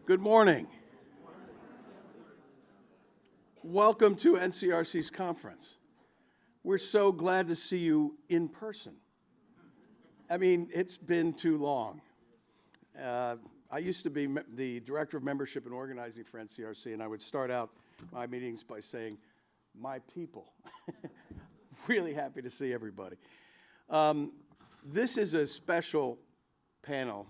Good morning. Welcome to NCRC's conference. We're so glad to see you in person. I mean, it's been too long. I used to be the Director of Membership and Organizing for NCRC, and I would start out my meetings by saying, my people. Really happy to see everybody. This is a special panel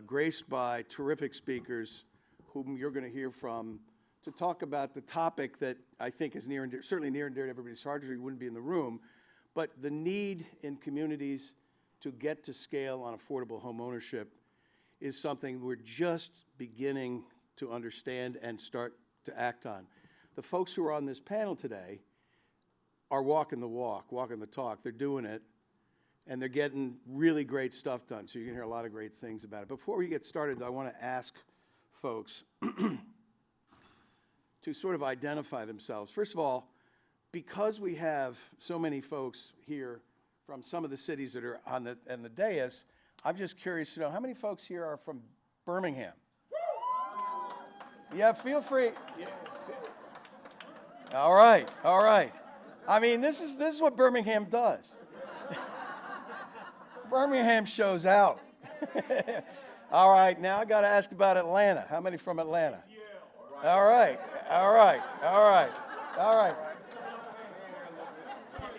graced by terrific speakers whom you're going to hear from to talk about the topic that I think is near and dear, certainly near and dear to everybody's heart, or you wouldn't be in the room, but the need in communities to get to scale on affordable home ownership is something we're just beginning to understand and start to act on. The folks who are on this panel today are walking the walk, walking the talk. They're doing it, and they're getting really great stuff done, so you're going to hear a lot of great things about it. Before we get started, I want to ask folks to sort of identify themselves. First of all, because we have so many folks here from some of the cities that are on the dais, I'm just curious to know, how many folks here are from Birmingham? Yeah, feel free. Yeah. All right, all right. I mean, this is what Birmingham does. Birmingham shows out. All right, now I got to ask about Atlanta. How many from Atlanta? All right, all right, all right, all right.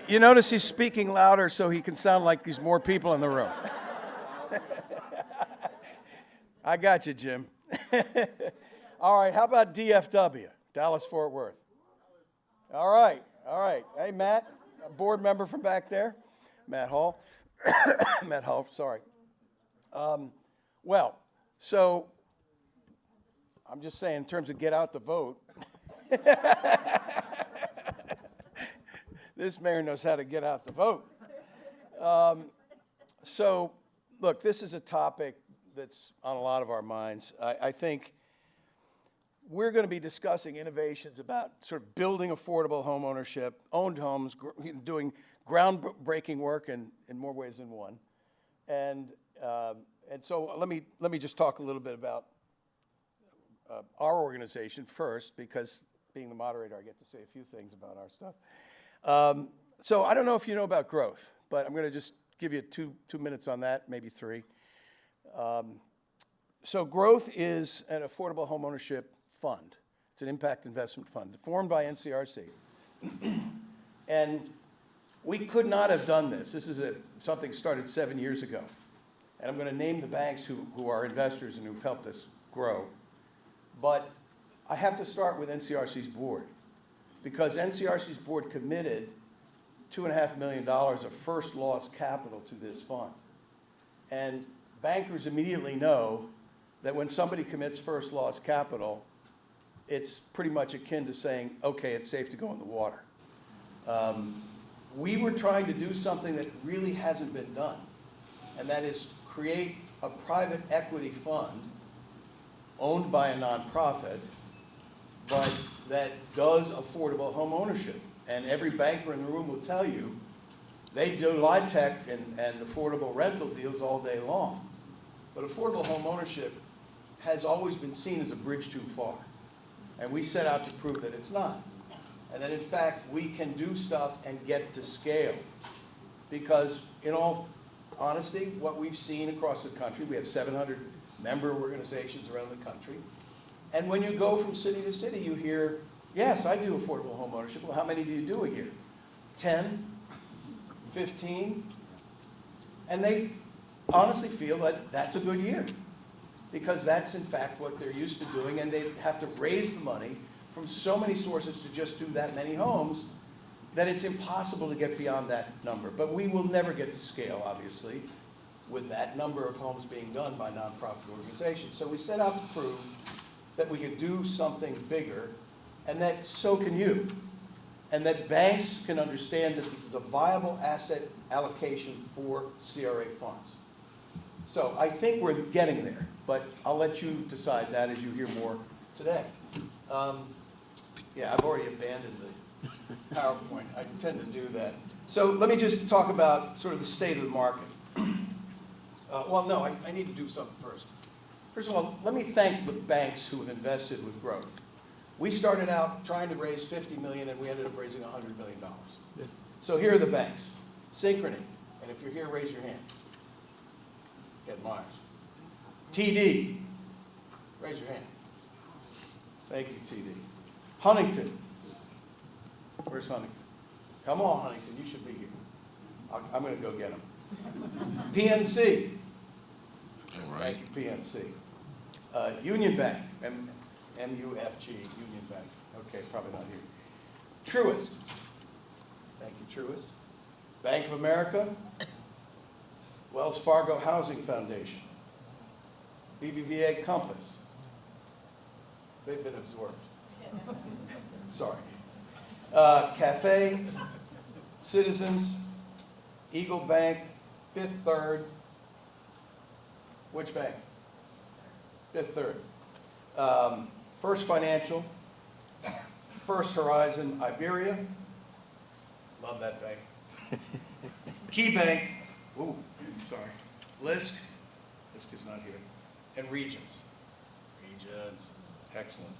You notice he's speaking louder so he can sound like there's more people in the room. I got you, Jim. All right, how about DFW, Dallas-Fort Worth? All right, all right. Hey, Matt, a board member from back there. Matt Hall. Matt Hall, sorry. Well, so I'm just saying in terms of get out the vote, this mayor knows how to get out the vote. So, look, this is a topic that's on a lot of our minds. I think we're going to be discussing innovations about sort of building affordable home ownership, owned homes, doing groundbreaking work in more ways than one. And so let me just talk a little bit about our organization first, because being the moderator, I get to say a few things about our stuff. So I don't know if you know about growth, but I'm going to just give you two minutes on that, maybe three. So growth is an affordable home ownership fund. It's an impact investment fund formed by NCRC. And we could not have done this. This is something started 7 years ago. And I'm going to name the banks who are investors and who've helped us grow. But I have to start with NCRC's board, because NCRC's board committed $2.5 million of first loss capital to this fund. And bankers immediately know that when somebody commits first loss capital, it's pretty much akin to saying, okay, it's safe to go in the water. We were trying to do something that really hasn't been done, and that is create a private equity fund owned by a nonprofit, but that does affordable home ownership. And every banker in the room will tell you they do LIHTC and affordable rental deals all day long. But affordable home ownership has always been seen as a bridge too far. And we set out to prove that it's not. And that in fact, we can do stuff and get to scale. Because in all honesty, what we've seen across the country, we have 700 member organizations around the country. And when you go from city to city, you hear, yes, I do affordable home ownership. Well, how many do you do a year? 10, 15? And they honestly feel that that's a good year, because that's in fact what they're used to doing, and they have to raise the money from so many sources to just do that many homes that it's impossible to get beyond that number. But we will never get to scale, obviously, with that number of homes being done by nonprofit organizations. So we set out to prove that we could do something bigger, and that so can you, and that banks can understand that this is a viable asset allocation for CRA funds. So I think we're getting there, but I'll let you decide that as you hear more today. Yeah, I've already abandoned the PowerPoint. I tend to do that. So let me just talk about sort of the state of the market. Well, no, I need to do something first. First of all, let me thank the banks who have invested with growth. We started out trying to raise 50 million and we ended up raising $100 million. Yeah. So here are the banks. Synchrony, and if you're here, raise your hand. Get Myers. TD, raise your hand. Thank you, TD. Huntington. Where's Huntington? Come on, Huntington, you should be here. I'm going to go get him. PNC. All right. Thank you, PNC. Union Bank, MUFG, Union Bank. Okay, probably not here. Truist. Thank you, Truist. Bank of America. Wells Fargo Housing Foundation. BBVA Compass. They've been absorbed. Sorry. Cathay, Citizens, Eagle Bank, Fifth Third. Which bank? Fifth Third. First Financial, First Horizon, Iberia. Love that bank. Key Bank. Ooh, sorry. Lisk is not here. And Regions. Regions. Excellent.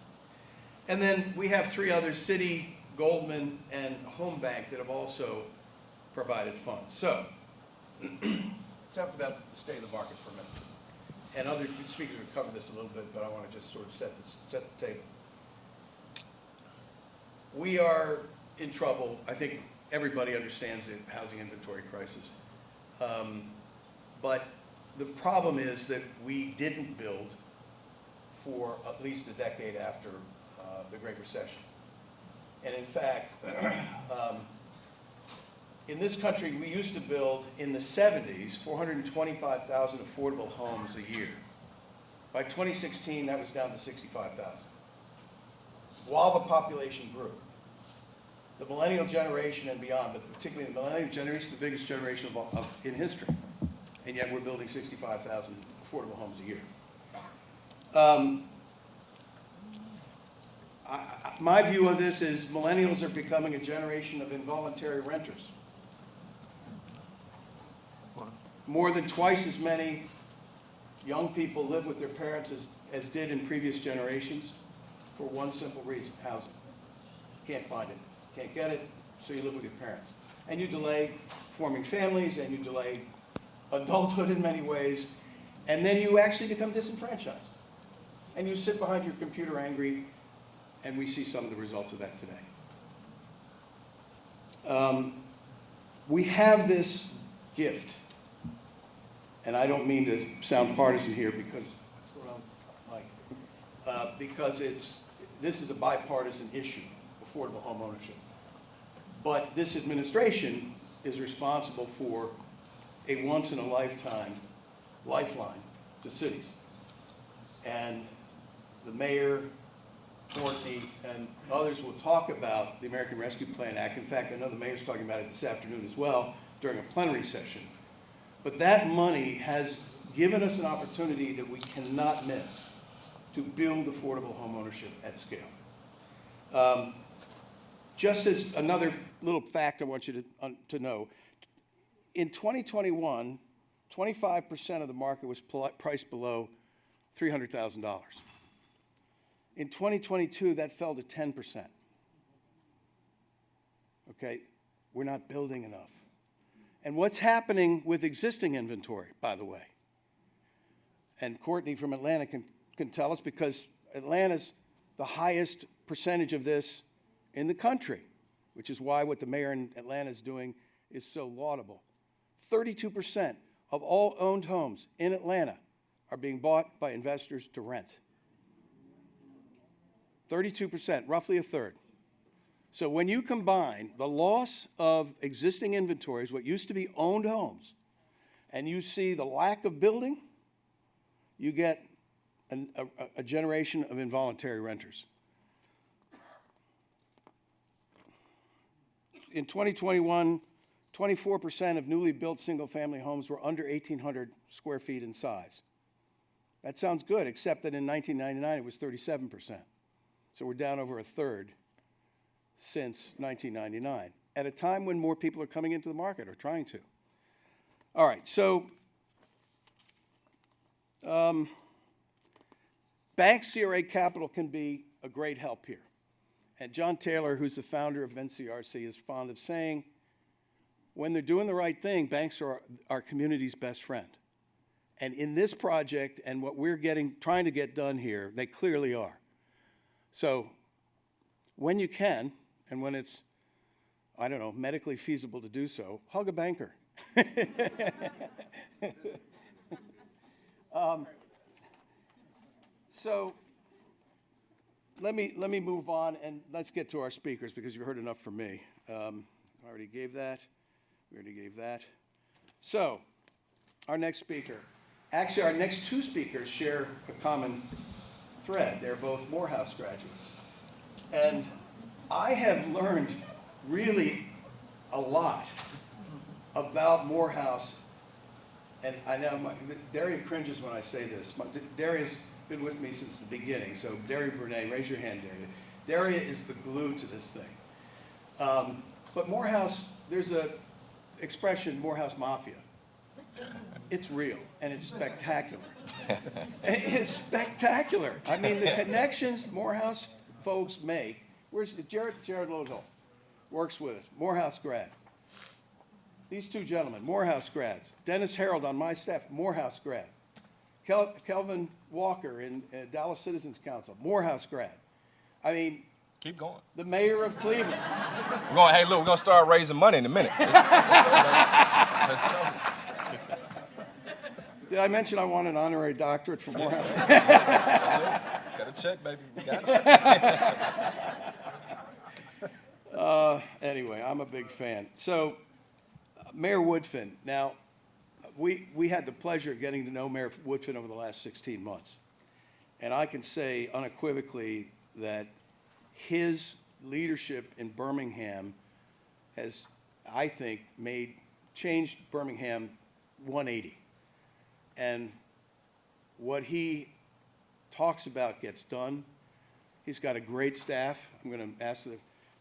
And then we have three others, Citi, Goldman, and Home Bank, that have also provided funds. So, let's talk about the state of the market for a minute. And other speakers have covered this a little bit, but I want to just sort of set the table. We are in trouble. I think everybody understands the housing inventory crisis. But the problem is that we didn't build for at least a decade after the Great Recession. And in fact, in this country, we used to build in the 70s 425,000 affordable homes a year. By 2016, that was down to 65,000. While the population grew, the millennial generation and beyond, but particularly the millennial generation, the biggest generation in history, and yet we're building 65,000 affordable homes a year. My view of this is millennials are becoming a generation of involuntary renters. More than twice as many young people live with their parents as did in previous generations for one simple reason: housing. Can't find it, can't get it, so you live with your parents. And you delay forming families, and you delay adulthood in many ways, and then you actually become disenfranchised. And you sit behind your computer angry, and we see some of the results of that today. We have this gift, and I don't mean to sound partisan here because this is a bipartisan issue, affordable home ownership. But this administration is responsible for a once-in-a-lifetime lifeline to cities. And the mayor, Courtney, and others will talk about the American Rescue Plan Act. In fact, I know the mayor's talking about it this afternoon as well during a plenary session. But that money has given us an opportunity that we cannot miss to build affordable home ownership at scale. Just as another little fact I want you to know, in 2021, 25% of the market was priced below $300,000. In 2022, that fell to 10%. Okay, we're not building enough. And what's happening with existing inventory, by the way? And Courtney from Atlanta can tell us, because Atlanta's the highest percentage of this in the country, which is why what the mayor in Atlanta is doing is so laudable. 32% of all owned homes in Atlanta are being bought by investors to rent. 32%, roughly a third. So when you combine the loss of existing inventories, what used to be owned homes, and you see the lack of building, you get a generation of involuntary renters. In 2021, 24% of newly built single-family homes were under 1,800 square feet in size. That sounds good, except that in 1999 it was 37%. So we're down over a third since 1999, at a time when more people are coming into the market, or trying to. All right, so bank CRA capital can be a great help here. And John Taylor, who's the founder of NCRC, is fond of saying, when they're doing the right thing, banks are our community's best friend. And in this project and what we're trying to get done here, they clearly are. So when you can, and when it's, I don't know, medically feasible to do so, hug a banker. So let me move on, and let's get to our speakers, because you've heard enough from me. I already gave that. We already gave that. So our next speaker. Actually, our next two speakers share a common thread. They're both Morehouse graduates. And I have learned really a lot about Morehouse. And I know Daria cringes when I say this. Daria's been with me since the beginning. So Daria Brunet, raise your hand, Daria. Daria is the glue to this thing. But Morehouse, there's a expression, Morehouse Mafia. It's real, and it's spectacular. It's spectacular. I mean, the connections Morehouse folks make. Where's Jared Lodell? Works with us, Morehouse grad. These two gentlemen, Morehouse grads. Dennis Harold on my staff, Morehouse grad. Kelvin Walker in Dallas Citizens Council, Morehouse grad. I mean, Keep going. the mayor of Cleveland. Hey, look, we're going to start raising money in a minute. Let's go. Did I mention I want an honorary doctorate from Morehouse? Got a check, baby. We got you. Anyway, I'm a big fan. So, Mayor Woodfin. Now, we had the pleasure of getting to know Mayor Woodfin over the last 16 months. And I can say unequivocally that his leadership in Birmingham has, I think, changed Birmingham 180. And what he talks about gets done. He's got a great staff. I'm going to ask the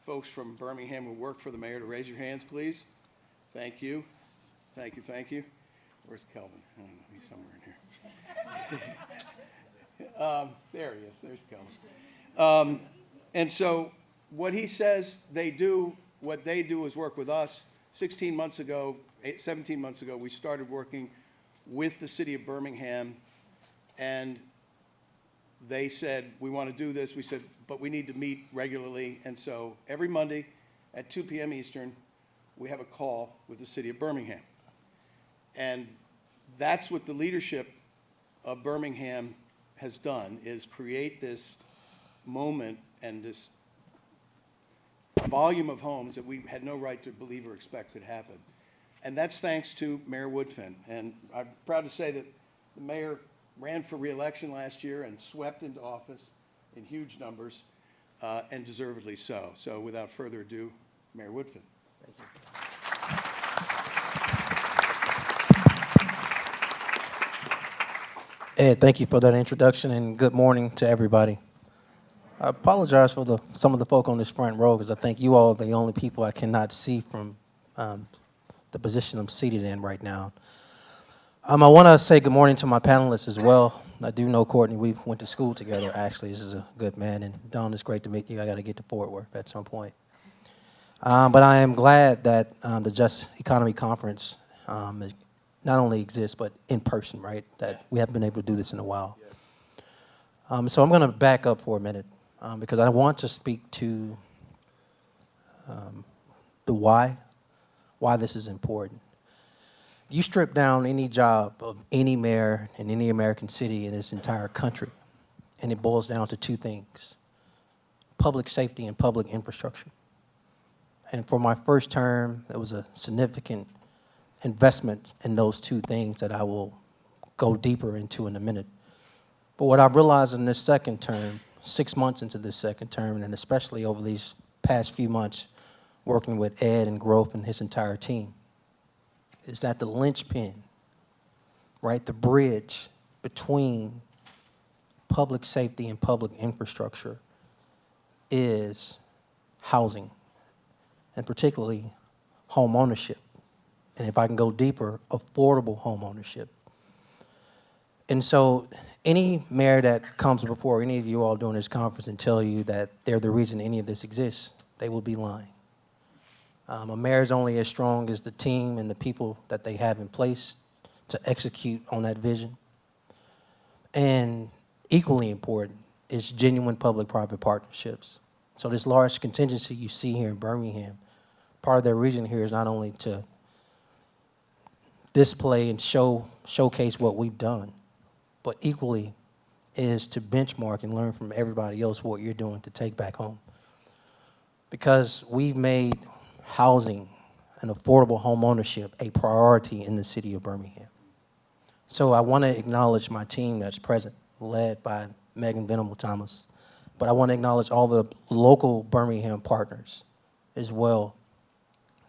folks from Birmingham who work for the mayor to raise your hands, please. Thank you. Thank you, thank you. Where's Kelvin? I don't know, he's somewhere in here. There he is, there's Kelvin. And so what he says they do, what they do is work with us. 17 months ago, we started working with the city of Birmingham, and they said, we want to do this. We said, but we need to meet regularly. And so every Monday at 2 p.m. Eastern, we have a call with the city of Birmingham. And that's what the leadership of Birmingham has done, is create this moment and this volume of homes that we had no right to believe or expect could happen. And that's thanks to Mayor Woodfin. And I'm proud to say that the mayor ran for re-election last year and swept into office in huge numbers, and deservedly so. So without further ado, Mayor Woodfin. Thank you. Ed, thank you for that introduction, and good morning to everybody. I apologize for some of the folk on this front row, because I think you all are the only people I cannot see from the position I'm seated in right now. I want to say good morning to my panelists as well. I do know Courtney. We went to school together, actually. This is a good man. And Don, it's great to meet you. I got to get to Fort Worth at some point. But I am glad that the Just Economy Conference not only exists, but in person, right? That we haven't been able to do this in a while. So I'm going to back up for a minute because I want to speak to the why this is important. You strip down any job of any mayor in any American city in this entire country, and it boils down to two things: public safety and public infrastructure. And for my first term, there was a significant investment in those two things that I will go deeper into in a minute. But what I've realized in this second term, 6 months into this second term, and especially over these past few months working with Ed and Growth and his entire team, is that the linchpin, right, the bridge between public safety and public infrastructure is housing, and particularly home ownership. And if I can go deeper, affordable home ownership. And so any mayor that comes before any of you all during this conference and tell you that they're the reason any of this exists, they will be lying. A mayor is only as strong as the team and the people that they have in place to execute on that vision. And equally important is genuine public-private partnerships. So this large contingency you see here in Birmingham, part of their reason here is not only to display and showcase what we've done, but equally is to benchmark and learn from everybody else what you're doing to take back home. Because we've made housing and affordable home ownership a priority in the city of Birmingham. So I want to acknowledge my team that's present, led by Megan Venable Thomas. But I want to acknowledge all the local Birmingham partners as well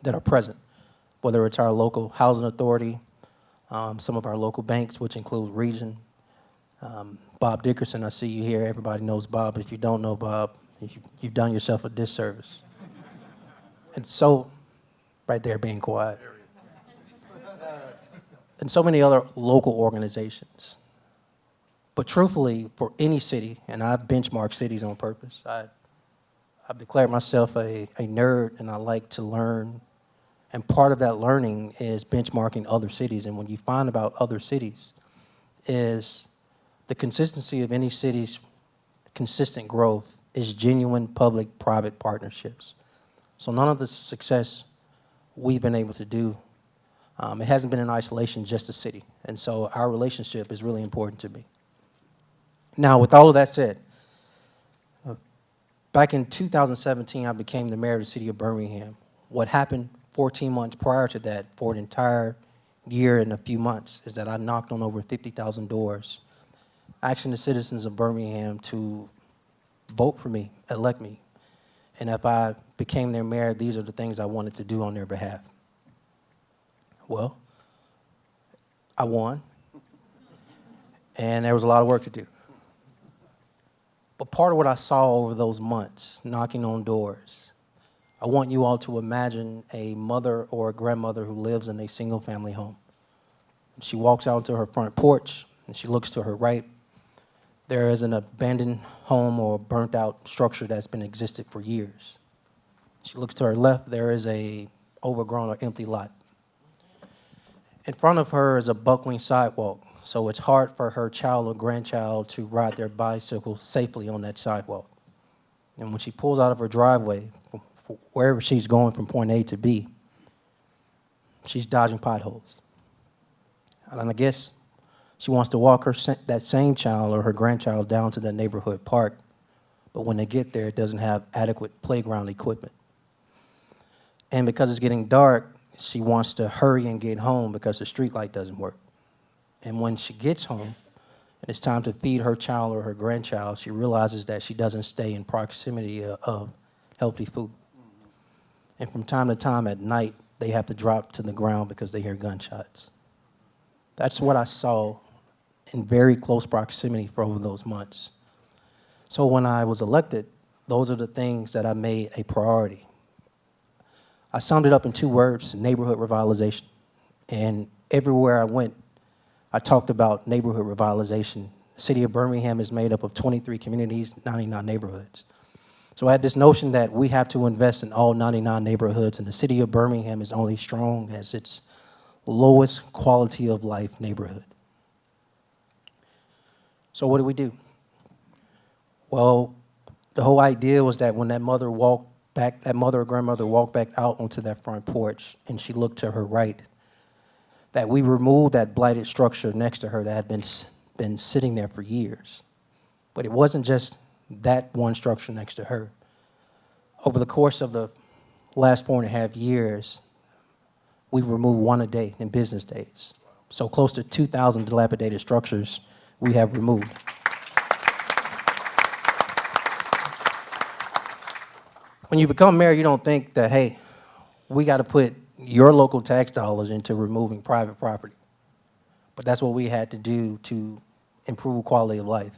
that are present, whether it's our local housing authority, some of our local banks, which include Region, Bob Dickerson, I see you here. Everybody knows Bob. If you don't know Bob, you've done yourself a disservice. And so, right there being quiet. And so many other local organizations. But truthfully, for any city, and I've benchmarked cities on purpose, I've declared myself a nerd, and I like to learn. And part of that learning is benchmarking other cities. And when you find about other cities is the consistency of any city's consistent growth is genuine public-private partnerships. So none of the success we've been able to do, it hasn't been in isolation, just the city. And so our relationship is really important to me. Now, with all of that said, back in 2017, I became the mayor of the city of Birmingham. What happened 14 months prior to that, for an entire year and a few months, is that I knocked on over 50,000 doors, asking the citizens of Birmingham to vote for me, elect me. And if I became their mayor, these are the things I wanted to do on their behalf. Well, I won, and there was a lot of work to do. But part of what I saw over those months, knocking on doors, I want you all to imagine a mother or a grandmother who lives in a single-family home. She walks out to her front porch, and she looks to her right. There is an abandoned home or burnt-out structure that's been existed for years. She looks to her left. There is a overgrown or empty lot. In front of her is a buckling sidewalk, so it's hard for her child or grandchild to ride their bicycle safely on that sidewalk. And when she pulls out of her driveway, wherever she's going from point A to B, she's dodging potholes. And I guess she wants to walk that same child or her grandchild down to the neighborhood park, but when they get there, it doesn't have adequate playground equipment. And because it's getting dark, she wants to hurry and get home because the street light doesn't work. And when she gets home and it's time to feed her child or her grandchild, she realizes that she doesn't stay in proximity of healthy food. And from time to time at night, they have to drop to the ground because they hear gunshots. That's what I saw in very close proximity for over those months. So when I was elected, those are the things that I made a priority. I summed it up in 2 words: neighborhood revitalization. And everywhere I went, I talked about neighborhood revitalization. The city of Birmingham is made up of 23 communities, 99 neighborhoods. So I had this notion that we have to invest in all 99 neighborhoods, and the city of Birmingham is only strong as its lowest quality of life neighborhood. So what do? Well, the whole idea was that when that mother or grandmother walked back out onto that front porch and she looked to her right, that we removed that blighted structure next to her that had been sitting there for years. But it wasn't just that one structure next to her. Over the course of the last 4.5 years, we've removed 1 a day in business days. So close to 2,000 dilapidated structures we have removed. When you become mayor, you don't think that, hey, we got to put your local tax dollars into removing private property. But that's what we had to do to improve quality of life.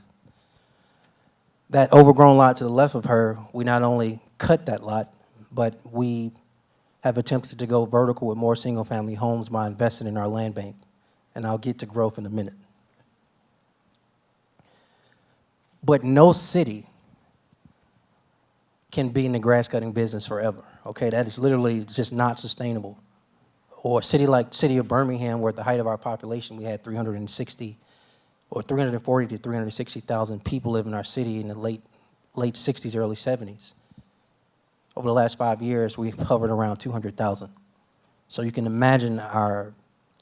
That overgrown lot to the left of her, we not only cut that lot, but we have attempted to go vertical with more single-family homes by investing in our land bank. And I'll get to growth in a minute. But no city can be in the grass cutting business forever. Okay, that is literally just not sustainable. Or a city like city of Birmingham, where at the height of our population we had 360 or 340 to 360,000 people live in our city in the late 60s, early 70s. Over the last 5 years, we've hovered around 200,000. So you can imagine our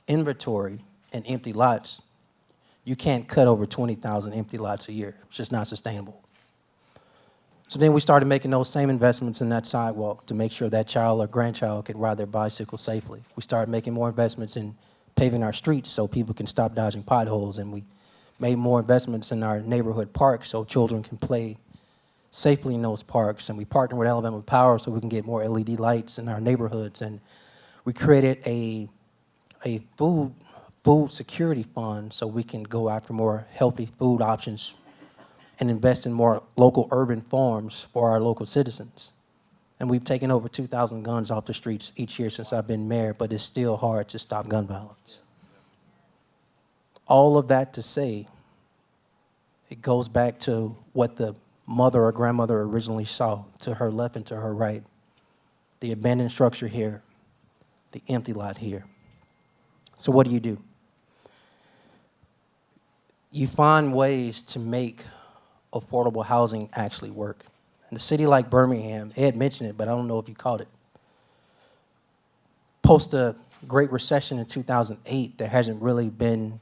inventory and empty lots. You can't cut over 20,000 empty lots a year. It's just not sustainable. So then we started making those same investments in that sidewalk to make sure that child or grandchild could ride their bicycle safely. We started making more investments in paving our streets so people can stop dodging potholes, and we made more investments in our neighborhood parks so children can play safely in those parks, and we partnered with Alabama Power so we can get more LED lights in our neighborhoods, and we created a food security fund so we can go after more healthy food options and invest in more local urban farms for our local citizens. And we've taken over 2,000 guns off the streets each year since I've been mayor, but it's still hard to stop gun violence. All of that to say, it goes back to what the mother or grandmother originally saw, to her left and to her right. The abandoned structure here, the empty lot here. So what do? You find ways to make affordable housing actually work. In a city like Birmingham, Ed mentioned it, but I don't know if you caught it. Post the Great Recession in 2008, there hasn't really been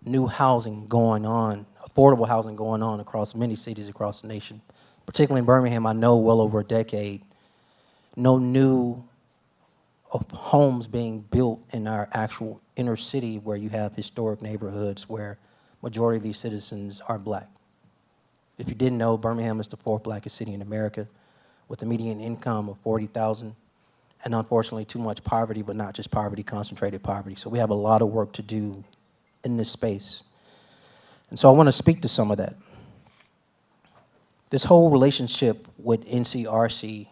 new housing going on, affordable housing going on across many cities across the nation. Particularly in Birmingham, I know well over a decade, no new homes being built in our actual inner city where you have historic neighborhoods where majority of these citizens are black. If you didn't know, Birmingham is the fourth blackest city in America with a median income of $40,000 and unfortunately too much poverty, but not just poverty, concentrated poverty. So we have a lot of work to do in this space. And so I want to speak to some of that. This whole relationship with NCRC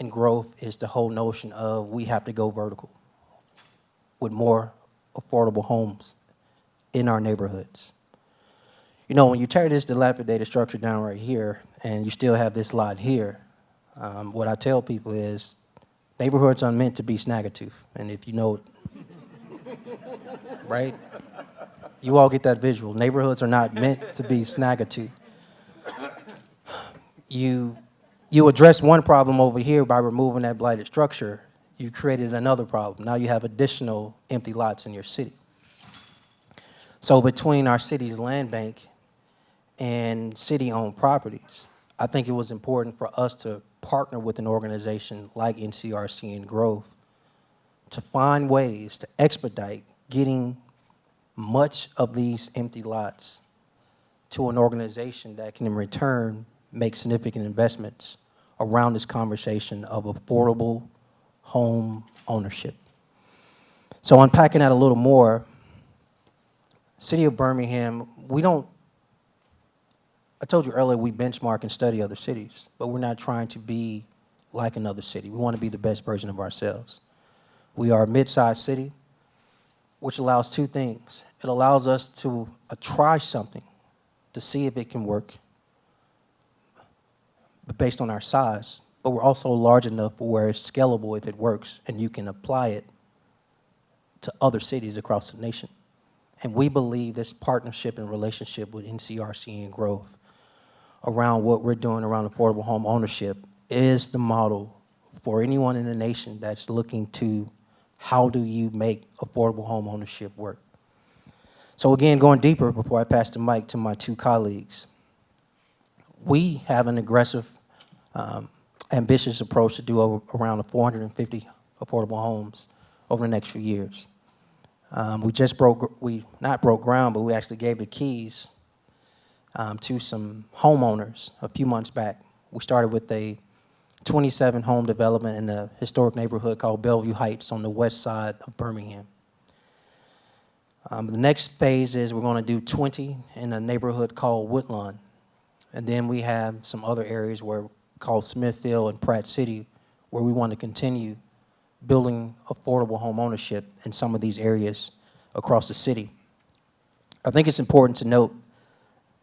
and growth is the whole notion of we have to go vertical with more affordable homes in our neighborhoods. You know, when you tear this dilapidated structure down right here and you still have this lot here, what I tell people is neighborhoods are meant to be Snaggletooth. And if you know, right? You all get that visual. Neighborhoods are not meant to be Snaggletooth. You address one problem over here by removing that blighted structure. You created another problem. Now you have additional empty lots in your city. So between our city's land bank and city-owned properties, I think it was important for us to partner with an organization like NCRC and Growth to find ways to expedite getting much of these empty lots to an organization that can in return make significant investments around this conversation of affordable home ownership. So unpacking that a little more, City of Birmingham, I told you earlier we benchmark and study other cities, but we're not trying to be like another city. We want to be the best version of ourselves. We are a mid-sized city, which allows two things. It allows us to try something to see if it can work, but based on our size. But we're also large enough where it's scalable if it works, and you can apply it to other cities across the nation. And we believe this partnership and relationship with NCRC and Growth around what we're doing around affordable home ownership is the model for anyone in the nation that's looking to how do you make affordable home ownership work. So again, going deeper before I pass the mic to my two colleagues, we have an aggressive, ambitious approach to do around 450 affordable homes over the next few years. We not broke ground, but we actually gave the keys to some homeowners a few months back. We started with a 27 home development in a historic neighborhood called Bellevue Heights on the west side of Birmingham. The next phase is we're going to do 20 in a neighborhood called Woodlawn. And then we have some other areas called Smithfield and Pratt City, where we want to continue building affordable home ownership in some of these areas across the city. I think it's important to note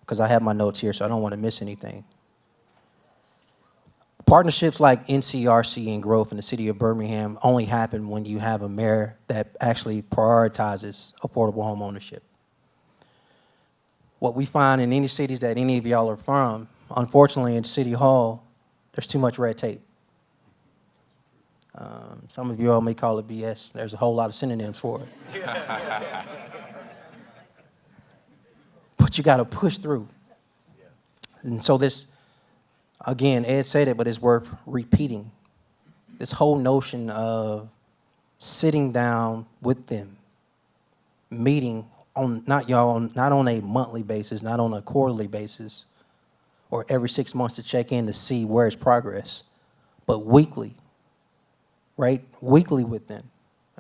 because I have my notes here, so I don't want to miss anything. Partnerships like NCRC and growth in the city of Birmingham only happen when you have a mayor that actually prioritizes affordable home ownership. What we find in any cities that any of y'all are from, unfortunately in City Hall, there's too much red tape. Some of you all may call it BS. There's a whole lot of synonyms for it. But you got to push through. And so this, again, Ed said it, but it's worth repeating. This whole notion of sitting down with them, meeting on not on a monthly basis, not on a quarterly basis, or every 6 months to check in to see where is progress, but weekly, right? Weekly with them.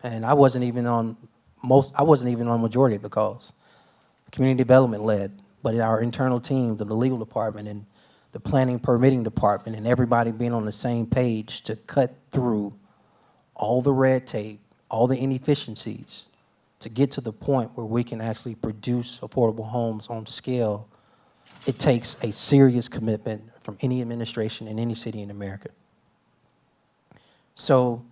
And I wasn't even on majority of the calls. Community development led, but our internal teams, the legal department and the planning permitting department, and everybody being on the same page to cut through all the red tape, all the inefficiencies, to get to the point where we can actually produce affordable homes on scale. It takes a serious commitment from any administration in any city in America. So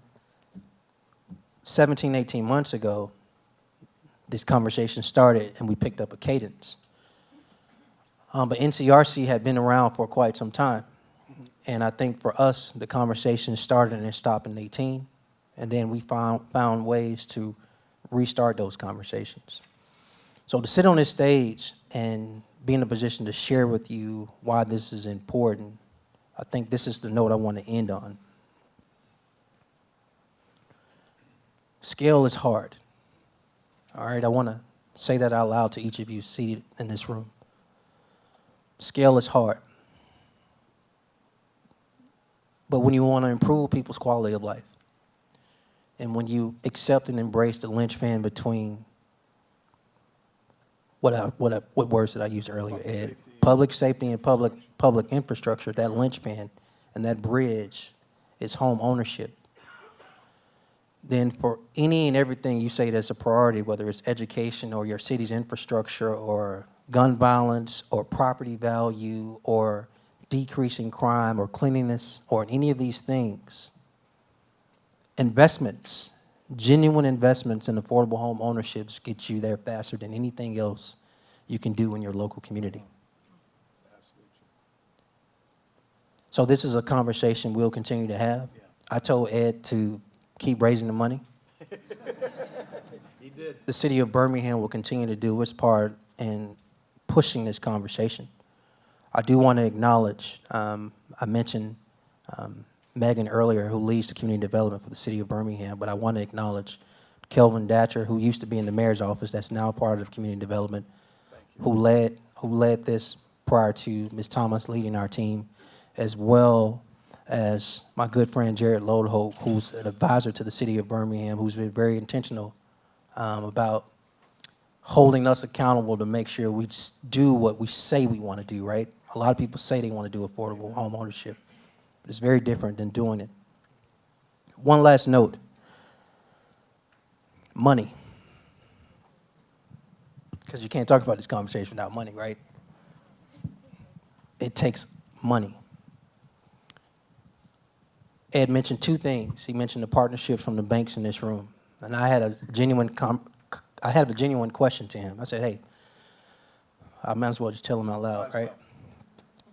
17, 18 months ago, this conversation started and we picked up a cadence. But NCRC had been around for quite some time. And I think for us, the conversation started and it stopped in 18. And then we found ways to restart those conversations. So to sit on this stage and be in a position to share with you why this is important, I think this is the note I want to end on. Scale is hard. All right, I want to say that out loud to each of you seated in this room. Scale is hard. But when you want to improve people's quality of life, and when you accept and embrace the linchpin between what words did I use earlier, Ed? Public safety and public infrastructure, that linchpin and that bridge is home ownership. Then for any and everything you say that's a priority, whether it's education or your city's infrastructure or gun violence or property value or decreasing crime or cleanliness or any of these things, investments, genuine investments in affordable home ownerships get you there faster than anything else you can do in your local community. So this is a conversation we'll continue to have. I told Ed to keep raising the money. He did. The city of Birmingham will continue to do its part in pushing this conversation. I do want to acknowledge, I mentioned Megan earlier, who leads the community development for the city of Birmingham, but I want to acknowledge Kelvin Datcher, who used to be in the mayor's office, that's now part of community development, who led this prior to Ms. Thomas leading our team, as well as my good friend Jared Lodeholt, who's an advisor to the city of Birmingham, who's been very intentional about holding us accountable to make sure we do what we say we want to do, right? A lot of people say they want to do affordable home ownership, but it's very different than doing it. One last note. Money. Because you can't talk about this conversation without money, right? It takes money. Ed mentioned two things. He mentioned the partnerships from the banks in this room. And I had a genuine question to him. I said, hey, I might as well just tell him out loud, right?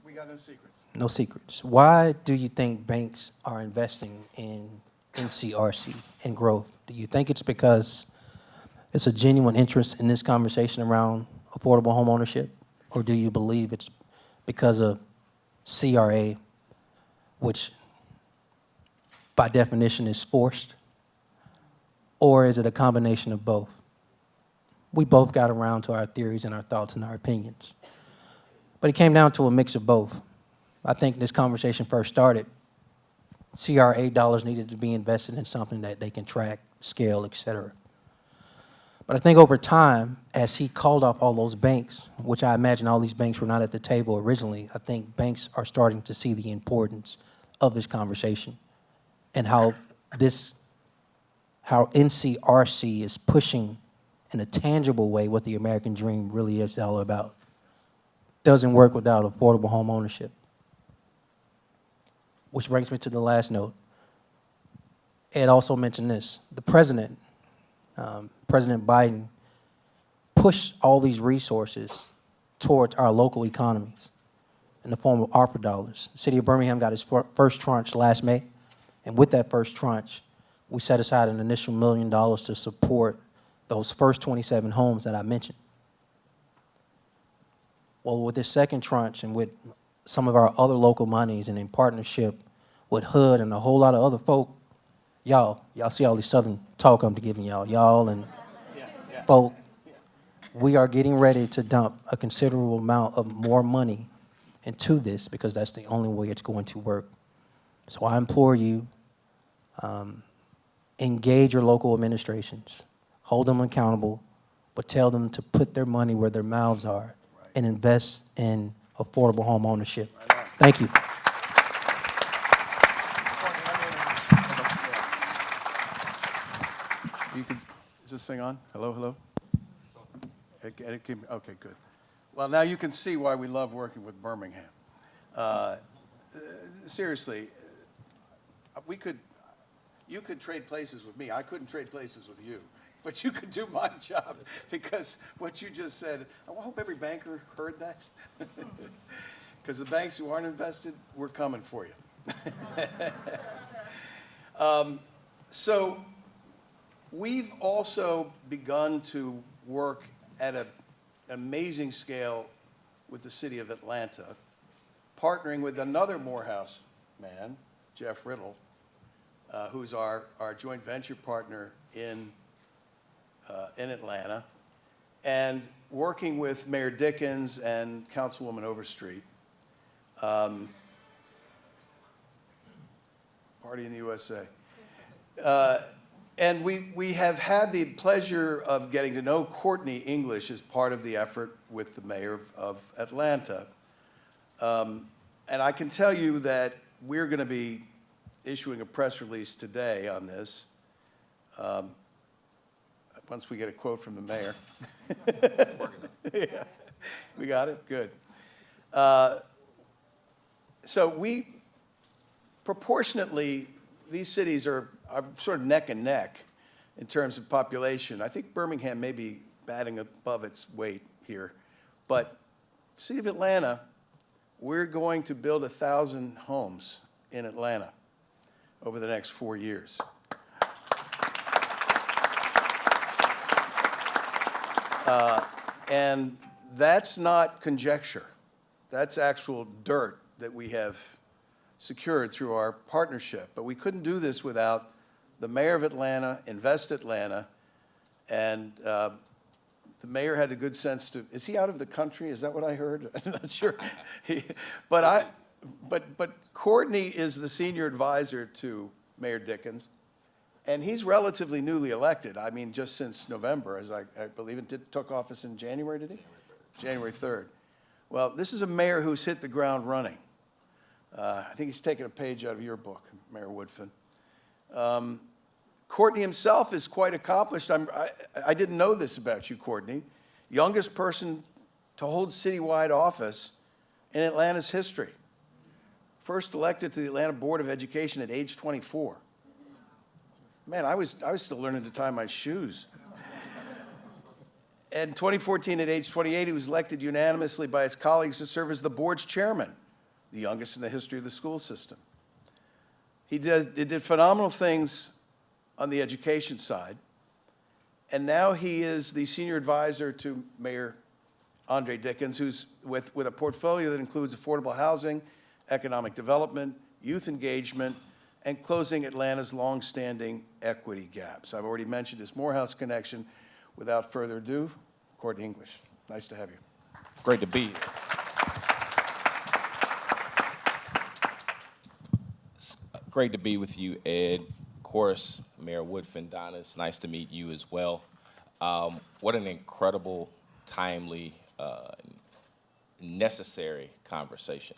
We got no secrets. No secrets. Why do you think banks are investing in NCRC and growth? Do you think it's because it's a genuine interest in this conversation around affordable home ownership? Or do you believe it's because of CRA, which by definition is forced? Or is it a combination of both? We both got around to our theories and our thoughts and our opinions. But it came down to a mix of both. I think this conversation first started, CRA dollars needed to be invested in something that they can track, scale, et cetera. But I think over time, as he called off all those banks, which I imagine all these banks were not at the table originally, I think banks are starting to see the importance of this conversation and how NCRC is pushing in a tangible way what the American dream really is all about. doesn't work without affordable home ownership. Which brings me to the last note. Ed also mentioned this. The president, President Biden, pushed all these resources towards our local economies in the form of ARPA dollars. The city of Birmingham got its first tranche last May, and with that first tranche, we set aside an initial $1 million to support those first 27 homes that I mentioned. Well, with this second tranche and with some of our other local monies and in partnership with HUD and a whole lot of other folk, y'all see all this Southern talk I'm giving y'all and folk, we are getting ready to dump a considerable amount of more money into this because that's the only way it's going to work. So I implore you, engage your local administrations, hold them accountable, but tell them to put their money where their mouths are and invest in affordable home ownership. Thank you. Is this thing on? Hello, hello? Okay, good. Well, now you can see why we love working with Birmingham. Seriously, you could trade places with me. I couldn't trade places with you, but you could do my job because what you just said, I hope every banker heard that. Because the banks who aren't invested, we're coming for you. So we've also begun to work at an amazing scale with the city of Atlanta, partnering with another Morehouse man, Jeff Riddle, who's our joint venture partner in Atlanta, and working with Mayor Dickens and Councilwoman Overstreet. Party in the USA. And we have had the pleasure of getting to know Courtney English as part of the effort with the mayor of Atlanta. And I can tell you that we're going to be issuing a press release today on this, once we get a quote from the mayor. Yeah. We got it? Good. So we, proportionately, these cities are sort of neck and neck in terms of population. I think Birmingham may be batting above its weight here. But city of Atlanta, we're going to build 1,000 homes in Atlanta over the next 4 years. And that's not conjecture. That's actual dirt that we have secured through our partnership. But we couldn't do this without the mayor of Atlanta, Invest Atlanta, and the mayor had a good sense to, is he out of the country? Is that what I heard? I'm not sure. But Courtney is the senior advisor to Mayor Dickens, and he's relatively newly elected. I mean, just since November, as I believe it took office in January, did he? January 3rd. Well, this is a mayor who's hit the ground running. I think he's taken a page out of your book, Mayor Woodfin. Courtney himself is quite accomplished. I didn't know this about you, Courtney. Youngest person to hold citywide office in Atlanta's history. First elected to the Atlanta Board of Education at age 24. Man, I was still learning to tie my shoes. In 2014, at age 28, he was elected unanimously by his colleagues to serve as the board's chairman, the youngest in the history of the school system. He did phenomenal things on the education side, and now he is the senior advisor to Mayor Andre Dickens, who's with a portfolio that includes affordable housing, economic development, youth engagement, and closing Atlanta's longstanding equity gaps. I've already mentioned his Morehouse connection. Without further ado, Courtney English. Nice to have you. Great to be here. It's great to be with you, Ed. Of course, Mayor Woodfin, Donna, it's nice to meet you as well. What an incredible, timely, necessary conversation.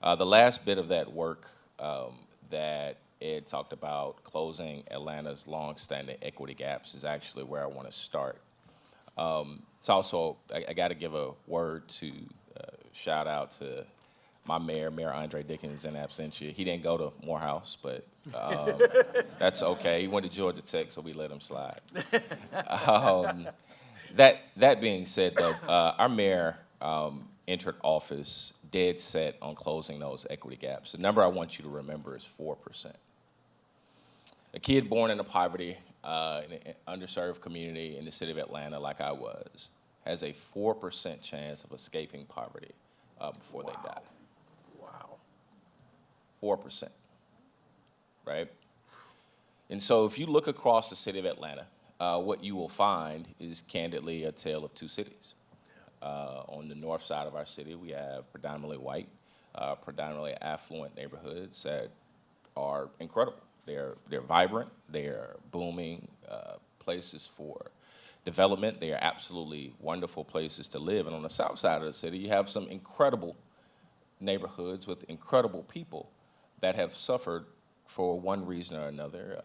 The last bit of that work that Ed talked about, closing Atlanta's longstanding equity gaps, is actually where I want to start. It's also, I got to give a word to shout out to my mayor, Mayor Andre Dickens, in absentia. He didn't go to Morehouse, but that's okay. He went to Georgia Tech, so we let him slide. That being said, though, our mayor entered office dead set on closing those equity gaps. The number I want you to remember is 4%. A kid born into poverty in an underserved community in the city of Atlanta, like I was, has a 4% chance of escaping poverty before they die. Wow. 4%, right? And so if you look across the city of Atlanta, what you will find is candidly a tale of two cities. On the north side of our city, we have predominantly white, predominantly affluent neighborhoods that are incredible. They're vibrant, they're booming places for development. They are absolutely wonderful places to live. And on the south side of the city, you have some incredible neighborhoods with incredible people that have suffered for one reason or another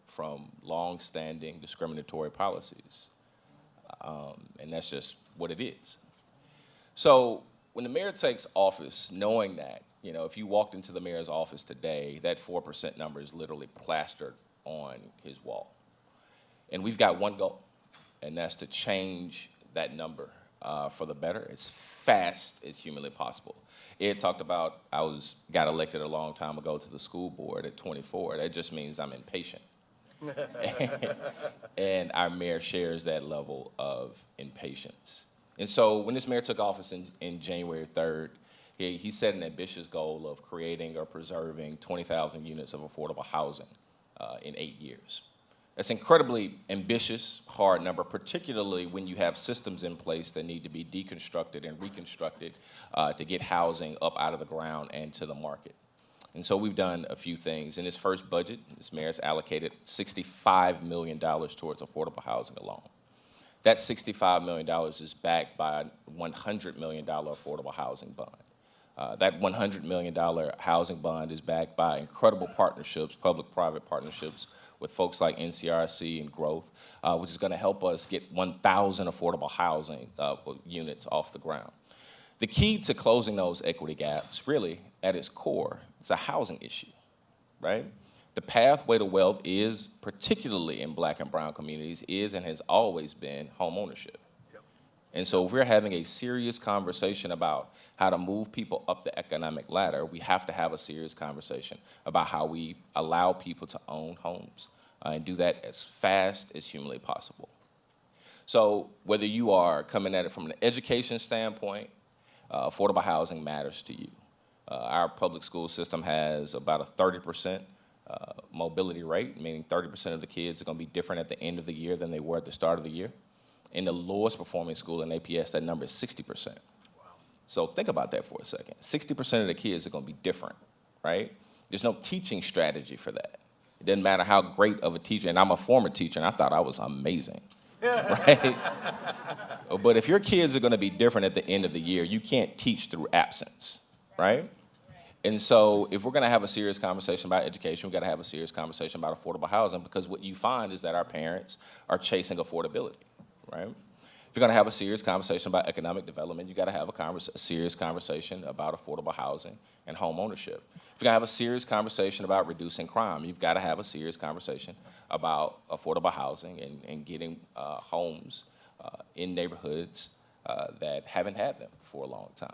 from long-standing discriminatory policies. And that's just what it is. So when the mayor takes office, knowing that, if you walked into the mayor's office today, that 4% number is literally plastered on his wall. And we've got one goal, and that's to change that number for the better as fast as humanly possible. Ed talked about got elected a long time ago to the school board at 24. That just means I'm impatient. And our mayor shares that level of impatience. And so when this mayor took office in January 3rd, he set an ambitious goal of creating or preserving 20,000 units of affordable housing in 8 years. That's incredibly ambitious, hard number, particularly when you have systems in place that need to be deconstructed and reconstructed to get housing up out of the ground and to the market. And so we've done a few things. In his first budget, this mayor's allocated $65 million towards affordable housing alone. That $65 million is backed by a $100 million affordable housing bond. That $100 million housing bond is backed by incredible partnerships, public-private partnerships, with folks like NCRC and Growth, which is going to help us get 1,000 affordable housing units off the ground. The key to closing those equity gaps, really, at its core, it's a housing issue, right? The pathway to wealth is, particularly in black and brown communities, is and has always been homeownership. Yep. And so if we're having a serious conversation about how to move people up the economic ladder, we have to have a serious conversation about how we allow people to own homes and do that as fast as humanly possible. So whether you are coming at it from an education standpoint, affordable housing matters to you. Our public school system has about a 30% mobility rate, meaning 30% of the kids are going to be different at the end of the year than they were at the start of the year. In the lowest performing school in APS, that number is 60%. Wow. So think about that for a second. 60% of the kids are going to be different, right? There's no teaching strategy for that. It doesn't matter how great of a teacher, and I'm a former teacher, and I thought I was amazing, right? But if your kids are going to be different at the end of the year, you can't teach through absence, right? And so if we're going to have a serious conversation about education, we've got to have a serious conversation about affordable housing, because what you find is that our parents are chasing affordability, right? If you're going to have a serious conversation about economic development, you've got to have a serious conversation about affordable housing and home ownership. If you're going to have a serious conversation about reducing crime, you've got to have a serious conversation about affordable housing and getting homes in neighborhoods that haven't had them for a long time.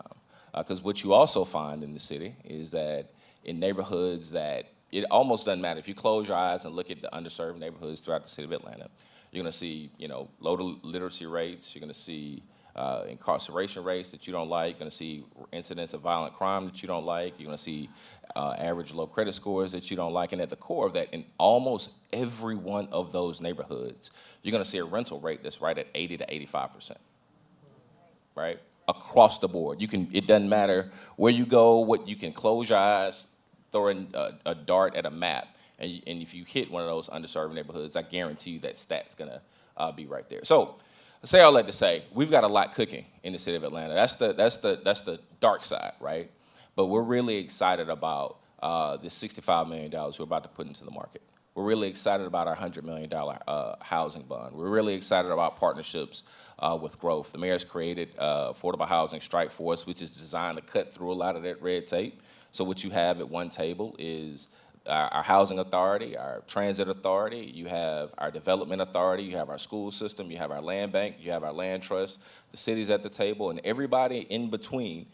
Because what you also find in the city is that in neighborhoods that it almost doesn't matter. If you close your eyes and look at the underserved neighborhoods throughout the city of Atlanta, you're going to see, low literacy rates. You're going to see incarceration rates that you don't like. You're going to see incidents of violent crime that you don't like. You're going to see average low credit scores that you don't like. And at the core of that, in almost every one of those neighborhoods, you're going to see a rental rate that's right at 80 to 85%, right? Across the board. It doesn't matter where you go, what you can close your eyes, throw in a dart at a map, and if you hit one of those underserved neighborhoods, I guarantee you that stat's gonna be right there. So, say all that to say, we've got a lot cooking in the city of Atlanta. That's the dark side, right? But we're really excited about this $65 million we're about to put into the market. We're really excited about our $100 million housing bond. We're really excited about partnerships with growth. The mayor's created Affordable Housing Strike Force, which is designed to cut through a lot of that red tape. So what you have at one table is our housing authority, our transit authority, you have our development authority, you have our school system, you have our land bank, you have our land trust, the city's at the table, and everybody in between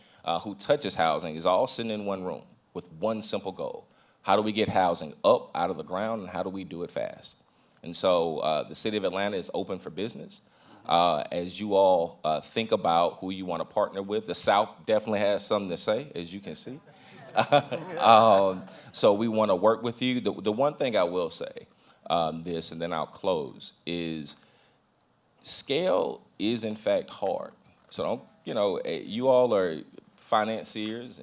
who touches housing is all sitting in one room with one simple goal. How do we get housing up out of the ground, and how do we do it fast? And so the city of Atlanta is open for business. As you all think about who you want to partner with, the South definitely has something to say, as you can see. So we want to work with you. The one thing I will say, this, and then I'll close, is scale is in fact hard. So don't, you all are financiers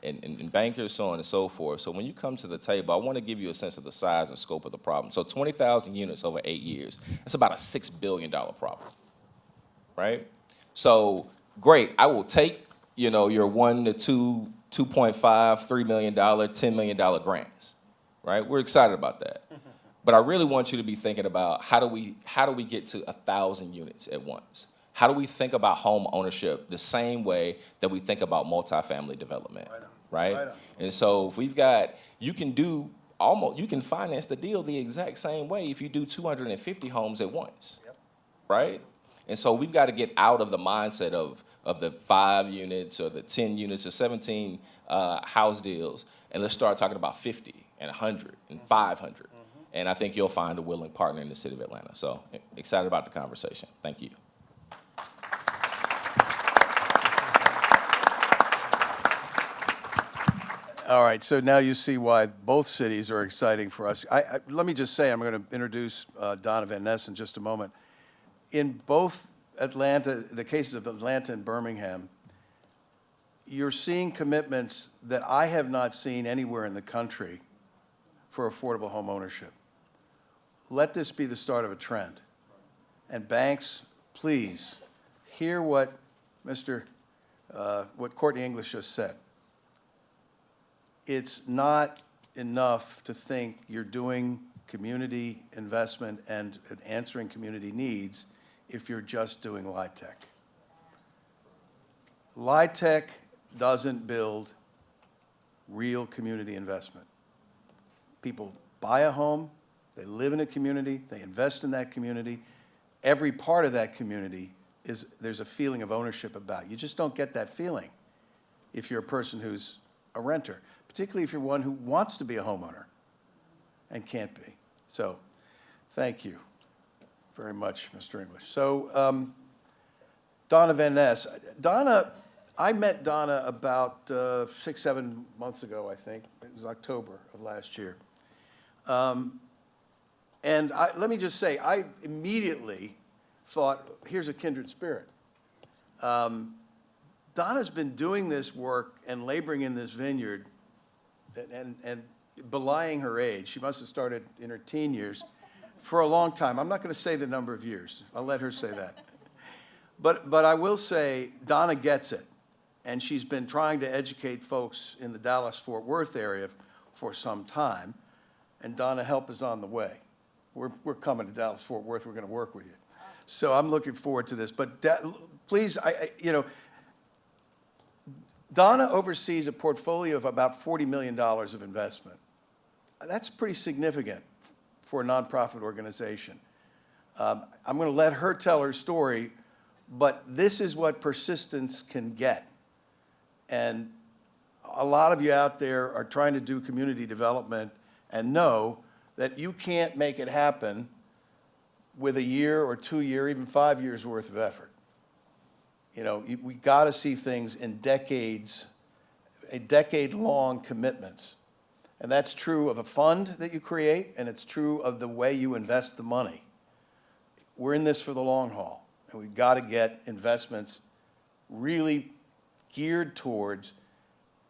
and bankers, so on and so forth. So when you come to the table, I want to give you a sense of the size and scope of the problem. So 20,000 units over 8 years, that's about a $6 billion problem, right? So great, I will take, your 1 to 2, 2.5, $3 million, $10 million grants, right? We're excited about that. But I really want you to be thinking about how do we get to 1,000 units at once? How do we think about home ownership the same way that we think about multifamily development, right? And so if we've got, you can finance the deal the exact same way if you do 250 homes at once, right? And so we've got to get out of the mindset of the 5 units or the 10 units or 17 house deals, and let's start talking about 50 and 100 and 500. And I think you'll find a willing partner in the city of Atlanta. So excited about the conversation. Thank you. All right, so now you see why both cities are exciting for us. Let me just say, I'm going to introduce Donna Van Ness in just a moment. In both the cases of Atlanta and Birmingham, you're seeing commitments that I have not seen anywhere in the country for affordable home ownership. Let this be the start of a trend. And banks, please, hear what Courtney English just said. It's not enough to think you're doing community investment and answering community needs if you're just doing LIHTC. LIHTC doesn't build real community investment. People buy a home, they live in a community, they invest in that community. Every part of that community there's a feeling of ownership about. You just don't get that feeling if you're a person who's a renter, particularly if you're one who wants to be a homeowner and can't be. So thank you very much, Mr. English. So Donna Van Ness. I met Donna about 6, 7 months ago, I think. It was October of last year. And let me just say, I immediately thought, here's a kindred spirit. Donna's been doing this work and laboring in this vineyard and belying her age. She must have started in her teen years for a long time. I'm not going to say the number of years. I'll let her say that. But I will say Donna gets it. And she's been trying to educate folks in the Dallas-Fort Worth area for some time. And Donna, help is on the way. We're coming to Dallas-Fort Worth. We're going to work with you. So I'm looking forward to this. But please, Donna oversees a portfolio of about $40 million of investment. That's pretty significant for a nonprofit organization. I'm going to let her tell her story, but this is what persistence can get. And a lot of you out there are trying to do community development and know that you can't make it happen with a year or 2 year, even 5 years worth of effort. We got to see things in decades, a decade-long commitments. And that's true of a fund that you create, and it's true of the way you invest the money. We're in this for the long haul, and we've got to get investments really geared towards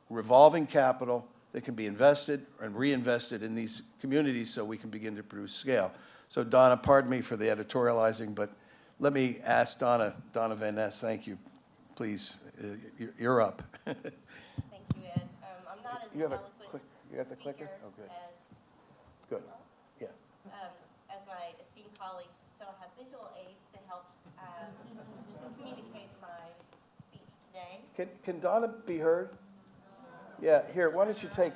revolving capital that can be invested and reinvested in these communities so we can begin to produce scale. So Donna, pardon me for the editorializing, but let me ask Donna Van Ness, thank you. Please, you're up. Thank you, Ed. I'm not as You have a eloquent click. You got the clicker? speaker Oh, good. as Good. Yeah. as my esteemed colleagues, so I have visual aids to help communicate my speech today. Can Donna be heard? Yeah, here, why don't you take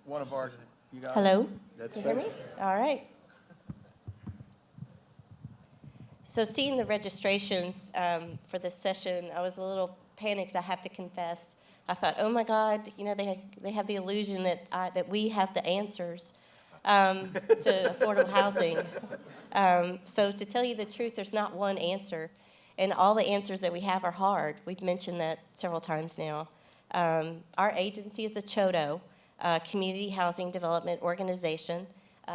one of our, you got it? Hello? That's Can you hear better. me? All right. So seeing the registrations for this session, I was a little panicked, I have to confess. I thought, oh my God, you know, they have the illusion that we have the answers to affordable housing. So to tell you the truth, there's not one answer. And all the answers that we have are hard. We've mentioned that several times now. Our agency is a CHODO, Community Housing Development Organization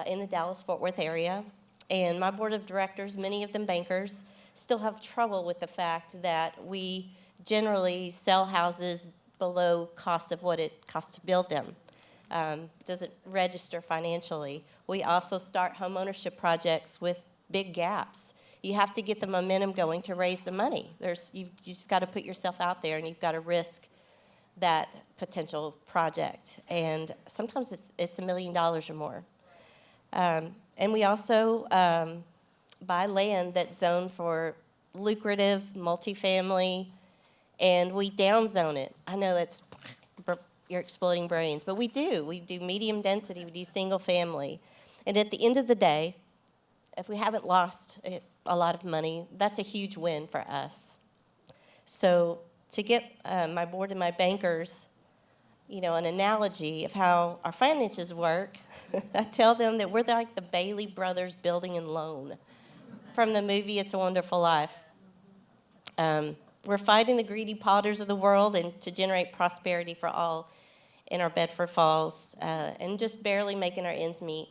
in the Dallas-Fort Worth area. And my board of directors, many of them bankers, still have trouble with the fact that we generally sell houses below cost of what it costs to build them. Doesn't register financially. We also start homeownership projects with big gaps. You have to get the momentum going to raise the money. You just got to put yourself out there, and you've got to risk that potential project. And sometimes it's $1 million or more. And we also buy land that's zoned for lucrative multifamily, and we downzone it. I know you're exploding brains, but we do. We do medium density, we do single family. And at the end of the day, if we haven't lost a lot of money, that's a huge win for us. So to get my board and my bankers, you know, an analogy of how our finances work, I tell them that we're like the Bailey Brothers Building and Loan from the movie It's a Wonderful Life. We're fighting the greedy potters of the world and to generate prosperity for all in our Bedford Falls and just barely making our ends meet.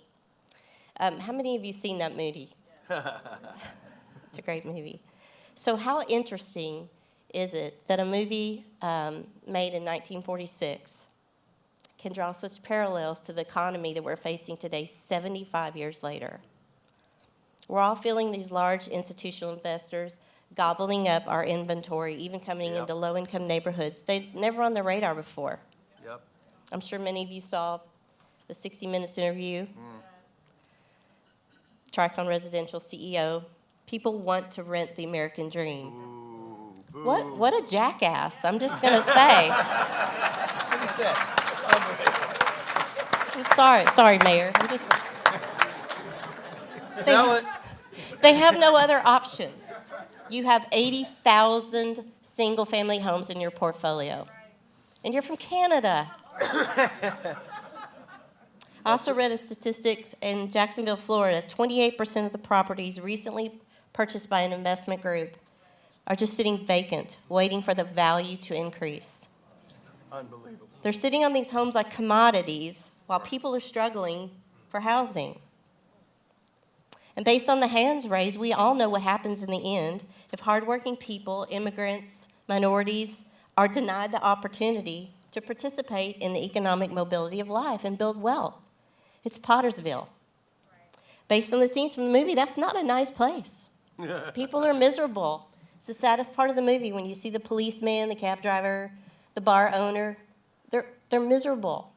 How many of you seen that movie? It's a great movie. So how interesting is it that a movie made in 1946 can draw such parallels to the economy that we're facing today 75 years later? We're all feeling these large institutional investors gobbling up our inventory, even coming into low-income neighborhoods. They never on the radar before. Yep. I'm sure many of you saw the 60 Minutes interview. Tricon Residential CEO. People want to rent the American dream. Boo. What a jackass, I'm just going to say. What he said. That's unbelievable. I'm sorry, Mayor. I'm just... Tell it. They have no other options. You have 80,000 single-family homes in your portfolio, and you're from Canada. I also read a statistics in Jacksonville, Florida. 28% of the properties recently purchased by an investment group are just sitting vacant, waiting for the value to increase. Unbelievable. They're sitting on these homes like commodities while people are struggling for housing. And based on the hands raised, we all know what happens in the end if hardworking people, immigrants, minorities, are denied the opportunity to participate in the economic mobility of life and build wealth. It's Pottersville. Based on the scenes from the movie, that's not a nice place. People are miserable. It's the saddest part of the movie when you see the policeman, the cab driver, the bar owner. They're miserable.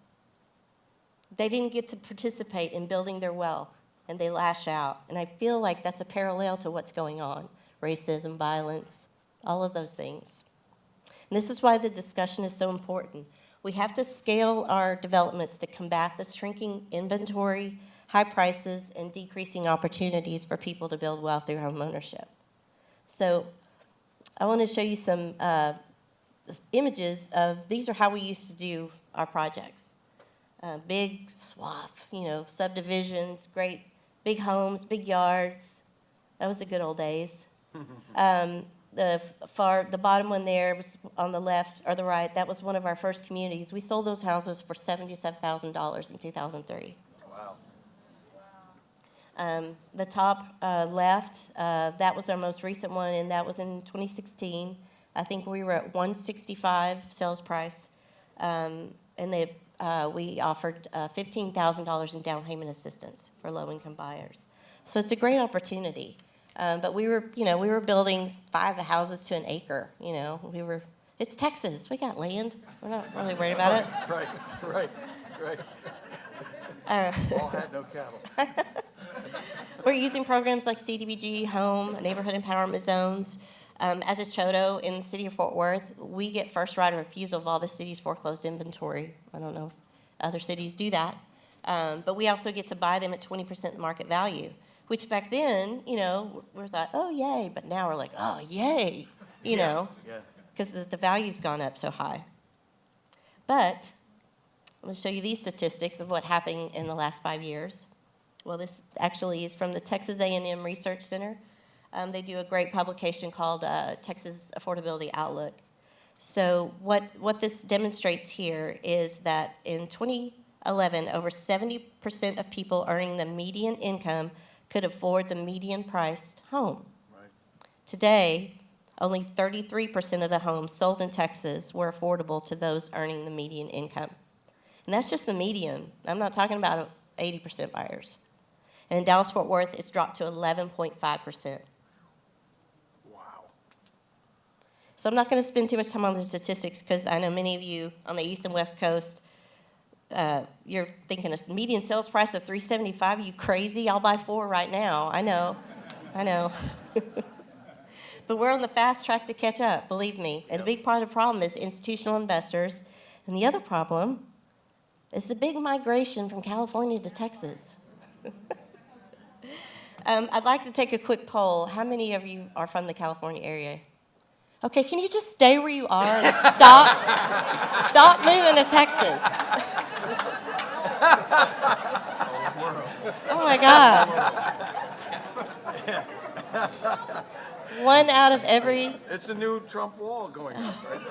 They didn't get to participate in building their wealth, and they lash out. And I feel like that's a parallel to what's going on. Racism, violence, all of those things. And this is why the discussion is so important. We have to scale our developments to combat the shrinking inventory, high prices, and decreasing opportunities for people to build wealth through home ownership. So I want to show you some images of, these are how we used to do our projects. Big swaths, subdivisions, great big homes, big yards. That was the good old days. The bottom one there was on the left or the right. That was one of our first communities. We sold those houses for $77,000 in 2003. Wow. The top left, that was our most recent one, and that was in 2016. I think we were at $165 sales price, and we offered $15,000 in down payment assistance for low-income buyers. So it's a great opportunity. But we were building 5 houses to an acre. It's Texas. We got land. We're not really worried about it. Right. All had no cattle. We're using programs like CDBG, Home, Neighborhood Empowerment Zones. As a CHOTO in the city of Fort Worth, we get first right of refusal of all the city's foreclosed inventory. I don't know if other cities do that. But we also get to buy them at 20% market value, which back then, we thought, oh, yay. But now we're like, oh, yay, because the value's gone up so high. But I'm going to show you these statistics of what happened in the last 5 years. Well, this actually is from the Texas A&M Research Center. They do a great publication called Texas Affordability Outlook. So what this demonstrates here is that in 2011, over 70% of people earning the median income could afford the median-priced home. Right. Today, only 33% of the homes sold in Texas were affordable to those earning the median income. And that's just the median. I'm not talking about 80% buyers. And in Dallas-Fort Worth, it's dropped to 11.5%. So I'm not going to spend too much time on the statistics because I know many of you on the East and West Coast, you're thinking a median sales price of $375. You crazy? I'll buy 4 right now. I know. But we're on the fast track to catch up, believe me. And a big part of the problem is institutional investors. And the other problem is the big migration from California to Texas. I'd like to take a quick poll. How many of you are from the California area? Okay, can you just stay where you are and stop moving to Texas? Oh my God. One out of every... It's a new Trump wall going up, right?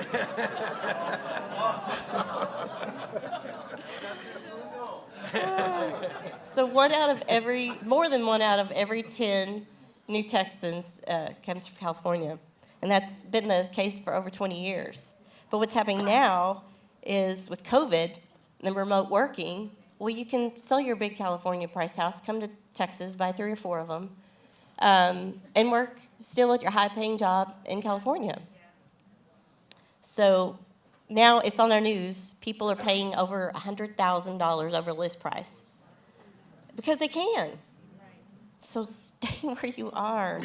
So more than 1 out of every 10 new Texans comes from California. And that's been the case for over 20 years. But what's happening now is with COVID and remote working, well, you can sell your big California price house, come to Texas, buy 3 or 4 of them, and work still at your high-paying job in California. So now it's on our news. People are paying over $100,000 over list price because they can. So stay where you are.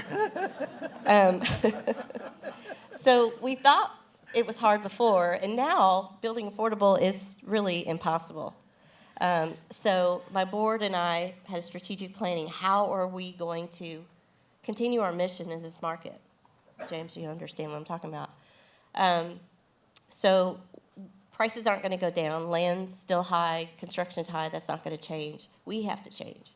So we thought it was hard before, and now building affordable is really impossible. So my board and I had strategic planning. How are we going to continue our mission in this market? James, you understand what I'm talking about. So prices aren't going to go down. Land's still high. Construction's high. That's not going to change. We have to change.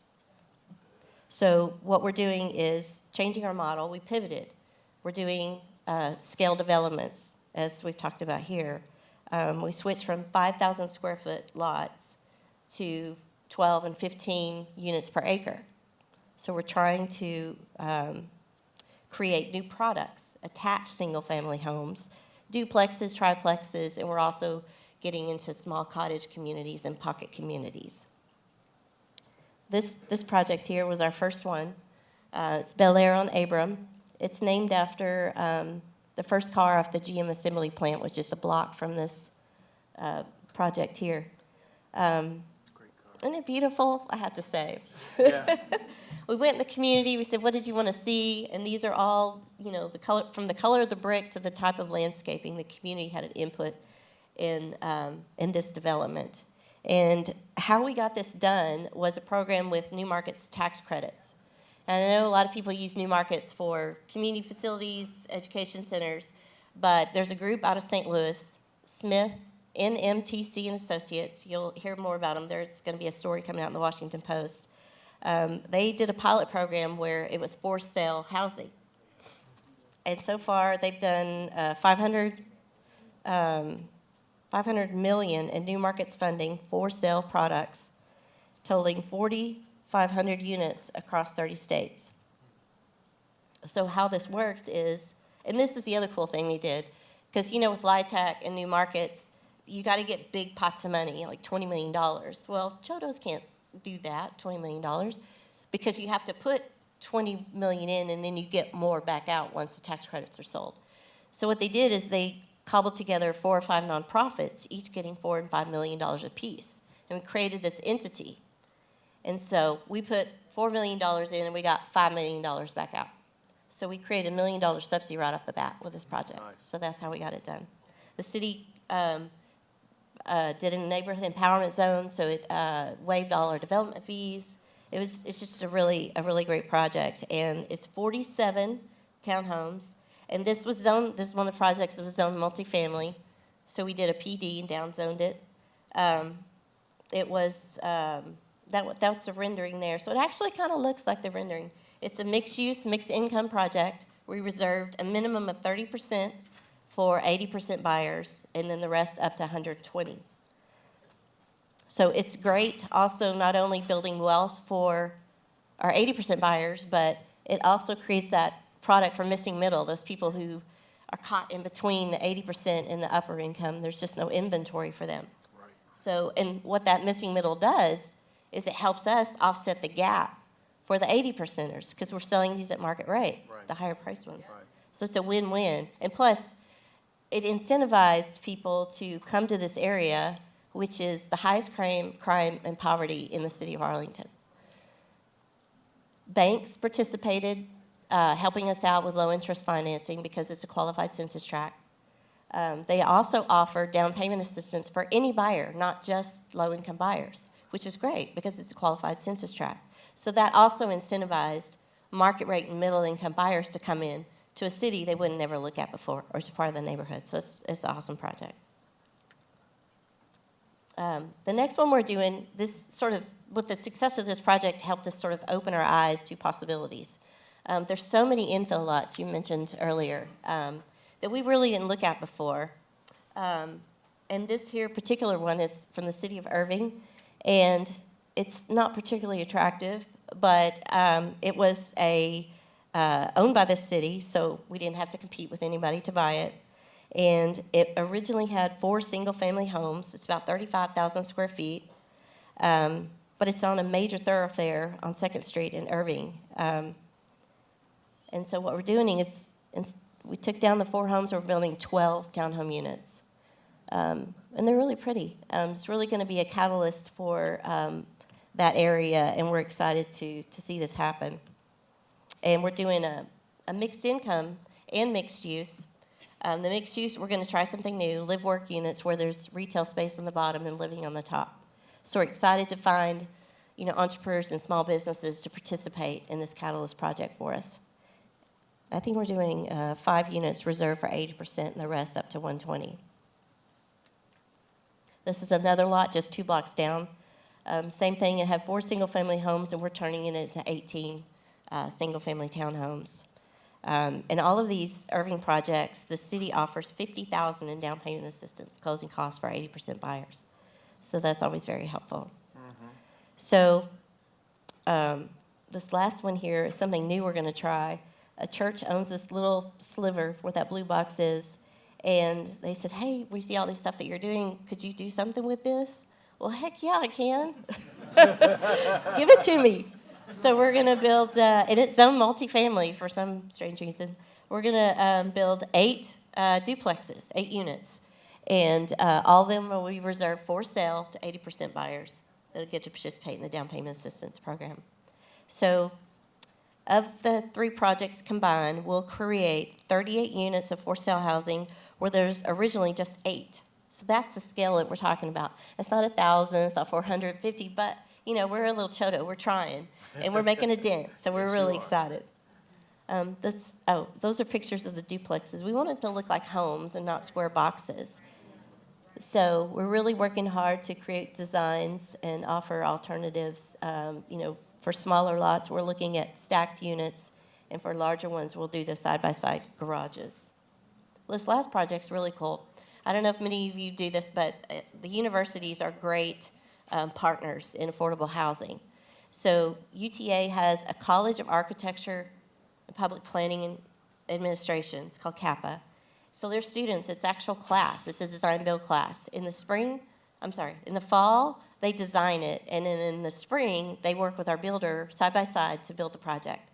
So what we're doing is changing our model. We pivoted. We're doing scale developments, as we've talked about here. We switched from 5,000 square foot lots to 12 and 15 units per acre. So we're trying to create new products, attached single-family homes, duplexes, triplexes, and we're also getting into small cottage communities and pocket communities. This project here was our first one. It's Bel Air on Abram. It's named after the first car off the GM assembly plant, which is a block from this project here. Isn't it beautiful? I have to say. Yeah. We went in the community. We said, "What did you want to see?" And these are all, the color, from the color of the brick to the type of landscaping. The community had an input in this development. And how we got this done was a program with New Markets tax credits. And I know a lot of people use New Markets for community facilities, education centers, but there's a group out of St. Louis, Smith, NMTC and Associates. You'll hear more about them. There's going to be a story coming out in the Washington Post. They did a pilot program where it was for sale housing. And so far, they've done $500 million in New Markets funding for sale products, totaling 4,500 units across 30 states. So how this works is, and this is the other cool thing they did, because with LIHTC and New Markets, you got to get big pots of money, like $20 million. Well, CHOTOs can't do that, $20 million, because you have to put $20 million in and then you get more back out once the tax credits are sold. So what they did is they cobbled together 4 or 5 nonprofits, each getting $4 and $5 million apiece, and we created this entity. And so we put $4 million in, and we got $5 million back out. So we created $1 million subsidy right off the bat with this project. Nice. So that's how we got it done. The city did a neighborhood empowerment zone, so it waived all our development fees. It's just a really great project, and it's 47 townhomes. And this is one of the projects that was zoned multifamily, so we did a PD and downzoned it. It was that's the rendering there, so it actually kind of looks like the rendering. It's a mixed-use, mixed-income project. We reserved a minimum of 30% for 80% buyers, and then the rest up to 120. So it's great also not only building wealth for our 80% buyers, but it also creates that product for missing middle, those people who are caught in between the 80% and the upper income. There's just no inventory for them. Right. So, and what that missing middle does is it helps us offset the gap for the 80%ers because we're selling these at market rate, Right. the higher priced ones. Right. So it's a win-win. And plus, it incentivized people to come to this area, which is the highest crime and poverty in the city of Arlington. Banks participated, helping us out with low-interest financing because it's a qualified census tract. They also offer down payment assistance for any buyer, not just low-income buyers, which is great because it's a qualified census tract. So that also incentivized market rate and middle-income buyers to come in to a city they wouldn't never look at before or to part of the neighborhood. So it's an awesome project. The next one we're doing, this sort of, with the success of this project, helped us sort of open our eyes to possibilities. There's so many infill lots you mentioned earlier that we really didn't look at before. And this here particular one is from the city of Irving, and it's not particularly attractive, but it was owned by the city, so we didn't have to compete with anybody to buy it. And it originally had 4 single-family homes. It's about 35,000 square feet, but it's on a major thoroughfare on 2nd Street in Irving. And so what we're doing is we took down the 4 homes and we're building 12 townhome units. And they're really pretty. It's really going to be a catalyst for that area, and we're excited to see this happen. And we're doing a mixed income and mixed use. The mixed use, we're going to try something new, live-work units where there's retail space on the bottom and living on the top. So we're excited to find, entrepreneurs and small businesses to participate in this catalyst project for us. I think we're doing 5 units reserved for 80% and the rest up to 120. This is another lot just 2 blocks down. Same thing, it had 4 single-family homes, and we're turning it into 18 single-family townhomes. And all of these Irving projects, the city offers $50,000 in down payment assistance, closing costs for 80% buyers. So that's always very helpful. Mm-hmm. So this last one here is something new we're going to try. A church owns this little sliver where that blue box is, and they said, hey, we see all this stuff that you're doing. Could you do something with this? Well, heck yeah, I can. Give it to me. So we're going to build, and it's zoned multifamily for some strange reason. We're going to build 8 duplexes, 8 units. And all of them will be reserved for sale to 80% buyers that'll get to participate in the down payment assistance program. So of the 3 projects combined, we'll create 38 units of for sale housing where there's originally just 8. So that's the scale that we're talking about. It's not 1,000, it's not 450, but we're a little choto. We're trying, and we're making a dent. So we're really excited. Those are pictures of the duplexes. We want it to look like homes and not square boxes. So we're really working hard to create designs and offer alternatives. For smaller lots, we're looking at stacked units, and for larger ones, we'll do the side-by-side garages. This last project's really cool. I don't know if many of you do this, but the universities are great partners in affordable housing. So UTA has a College of Architecture and Public Planning and Administration. It's called CAPA. So their students, it's actual class. It's a design build class. In the fall, they design it, and then in the spring, they work with our builder side by side to build the project.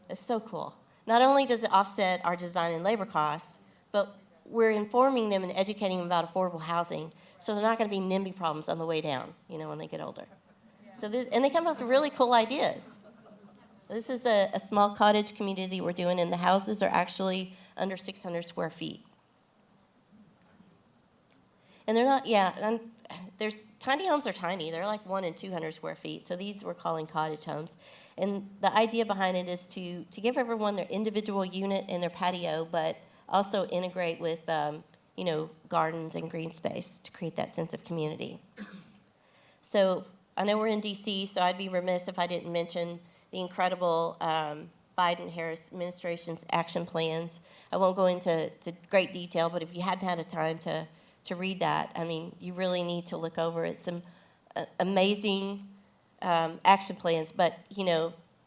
It's so cool. Not only does it offset our design and labor costs, but we're informing them and educating them about affordable housing, so they're not going to be NIMBY problems on the way down, when they get older. So and they come up with really cool ideas. This is a small cottage community we're doing, and the houses are actually under 600 square feet. And they're not, there's, tiny homes are tiny. They're like 1 and 200 square feet. So these we're calling cottage homes. And the idea behind it is to give everyone their individual unit and their patio, but also integrate with, gardens and green space to create that sense of community. So I know we're in DC, so I'd be remiss if I didn't mention the incredible Biden-Harris administration's action plans. I won't go into great detail, but if you hadn't had a time to read that, I mean, you really need to look over it. Some amazing action plans, but,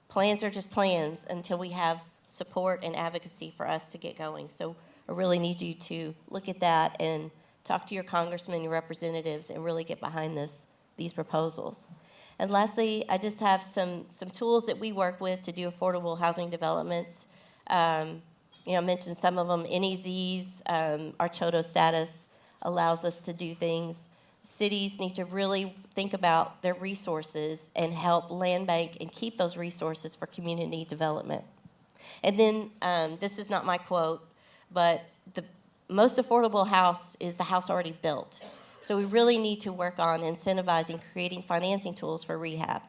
plans are just plans until we have support and advocacy for us to get going. So I really need you to look at that and talk to your congressmen, your representatives, and really get behind these proposals. And lastly, I just have some tools that we work with to do affordable housing developments. I mentioned some of them. NEZs, our CHOTO status allows us to do things. Cities need to really think about their resources and help land bank and keep those resources for community development. And then, this is not my quote, but the most affordable house is the house already built. So we really need to work on incentivizing, creating financing tools for rehab.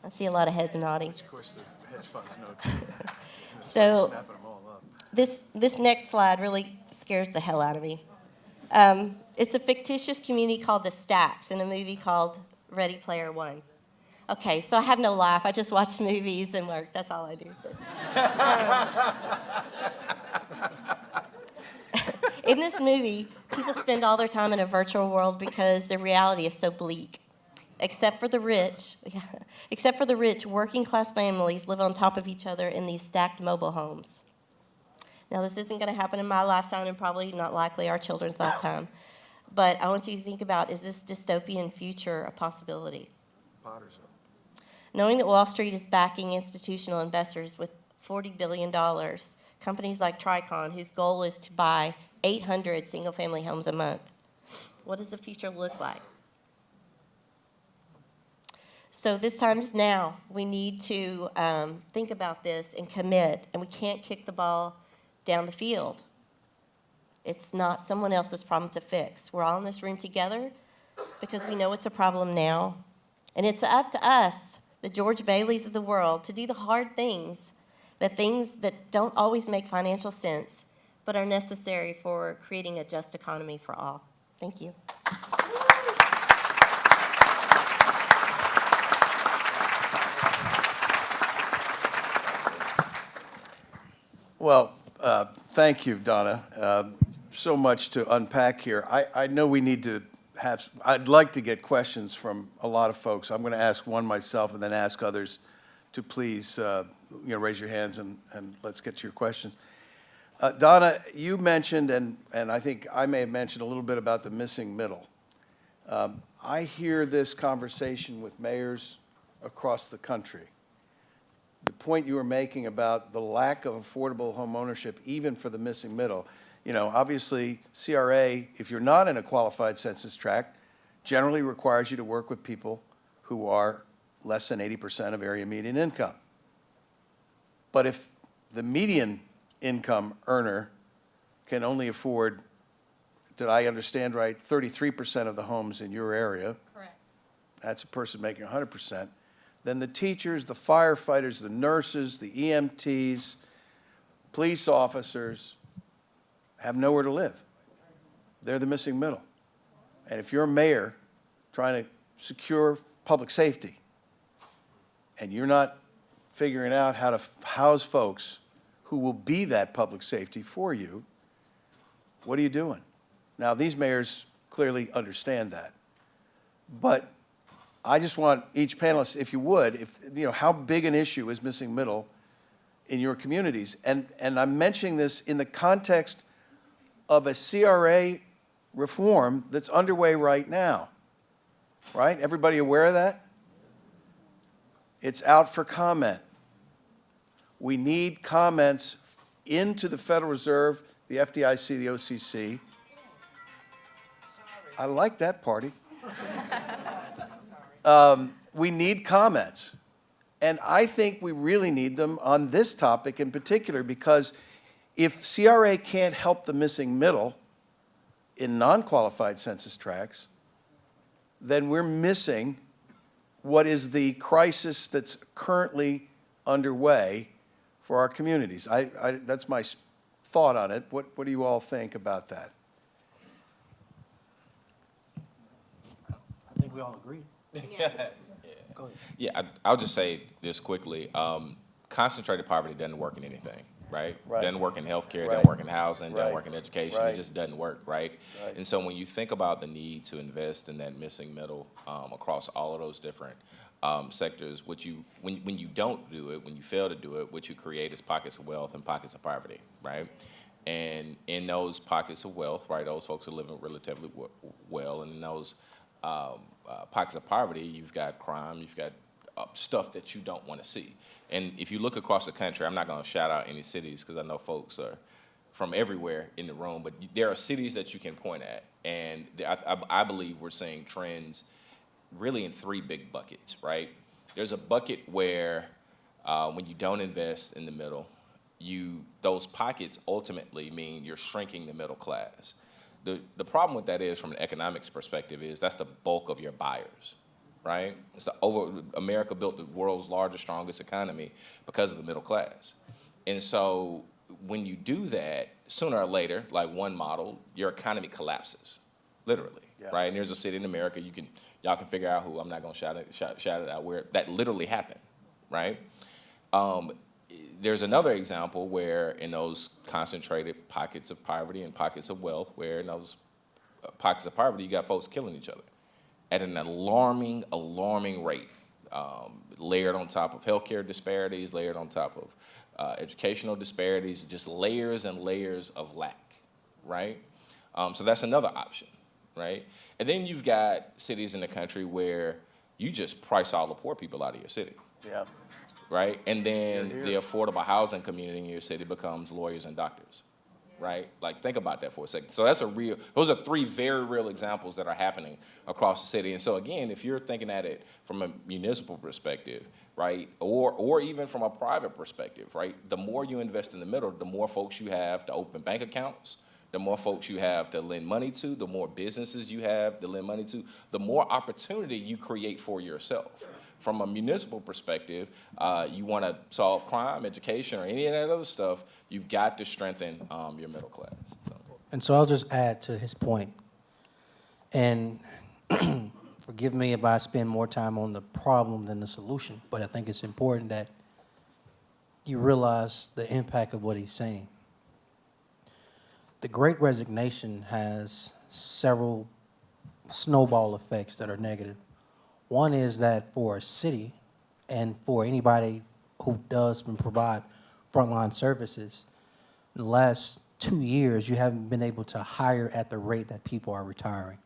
I see a lot of heads nodding. Of course, the hedge funds know. So Snapping them all up. this next slide really scares the hell out of me. It's a fictitious community called the Stacks in a movie called Ready Player One. Okay, so I have no life. I just watch movies and work. That's all I do. In this movie, people spend all their time in a virtual world because their reality is so bleak. Except for the rich, working class families live on top of each other in these stacked mobile homes. Now, this isn't going to happen in my lifetime and probably not likely our children's lifetime. But I want you to think about, is this dystopian future a possibility? Potters. Knowing that Wall Street is backing institutional investors with $40 billion, companies like Tricon, whose goal is to buy 800 single-family homes a month, what does the future look like? So this time is now. We need to think about this and commit, and we can't kick the ball down the field. It's not someone else's problem to fix. We're all in this room together because we know it's a problem now, and it's up to us, the George Baileys of the world, to do the hard things that don't always make financial sense, but are necessary for creating a just economy for all. Thank you. Well, thank you, Donna. So much to unpack here. I know we need to have, I'd like to get questions from a lot of folks. I'm going to ask one myself and then ask others to please raise your hands and let's get to your questions. Donna, you mentioned, and I think I may have mentioned a little bit about the missing middle. I hear this conversation with mayors across the country. The point you were making about the lack of affordable home ownership, even for the missing middle, obviously CRA, if you're not in a qualified census tract, generally requires you to work with people who are less than 80% of area median income. But if the median income earner can only afford, did I understand right, 33% of the homes in your area? Correct. That's a person making 100%. Then the teachers, the firefighters, the nurses, the EMTs, police officers have nowhere to live. They're the missing middle. And if you're a mayor trying to secure public safety and you're not figuring out how to house folks who will be that public safety for you, what are you doing? Now, these mayors clearly understand that. But I just want each panelist, if you would, how big an issue is missing middle in your communities? And I'm mentioning this in the context of a CRA reform that's underway right now, right? Everybody aware of that? It's out for comment. We need comments into the Federal Reserve, the FDIC, the OCC. I like that party. We need comments. And I think we really need them on this topic in particular, because if CRA can't help the missing middle in non-qualified census tracts, then we're missing what is the crisis that's currently underway for our communities. That's my thought on it. What do you all think about that? I think we all agree. Go ahead. Yeah, I'll just say this quickly. Concentrated poverty doesn't work in anything, right? Right. Doesn't work in healthcare, Right. doesn't work in housing, Right. doesn't work in education. Right. It just doesn't work, right? Right. And so when you think about the need to invest in that missing middle across all of those different sectors, when you don't do it, when you fail to do it, what you create is pockets of wealth and pockets of poverty, right? And in those pockets of wealth, right, those folks are living relatively well, and in those pockets of poverty, you've got crime, you've got stuff that you don't want to see. And if you look across the country, I'm not going to shout out any cities because I know folks are from everywhere in the room, but there are cities that you can point at. And I believe we're seeing trends really in three big buckets, right? There's a bucket where when you don't invest in the middle, those pockets ultimately mean you're shrinking the middle class. The problem with that is, from an economics perspective, is that's the bulk of your buyers, right? America built the world's largest, strongest economy because of the middle class. And so when you do that, sooner or later, like one model, your economy collapses, literally, Yeah. right? And there's a city in America, y'all can figure out who, I'm not gonna shout it out, where that literally happened, right? There's another example where in those concentrated pockets of poverty and pockets of wealth, where in those pockets of poverty, you got folks killing each other at an alarming rate, layered on top of healthcare disparities, layered on top of educational disparities, just layers and layers of lack, right? So that's another option, right? And then you've got cities in the country where you just price all the poor people out of your city. Yeah. Right? And then Here, the here. affordable housing community in your city becomes lawyers and doctors, right? Like, think about that for a second. So those are three very real examples that are happening across the city. And so again, if you're thinking at it from a municipal perspective, right, or even from a private perspective, right, the more you invest in the middle, the more folks you have to open bank accounts, the more folks you have to lend money to, the more businesses you have to lend money to, the more opportunity you create for yourself. From a municipal perspective, you want to solve crime, education, or any of that other stuff, you've got to strengthen your middle class. So. And so I'll just add to his point. And forgive me if I spend more time on the problem than the solution, but I think it's important that you realize the impact of what he's saying. The Great Resignation has several snowball effects that are negative. One is that for a city and for anybody who does and provide frontline services, in the last 2 years, you haven't been able to hire at the rate that people are retiring.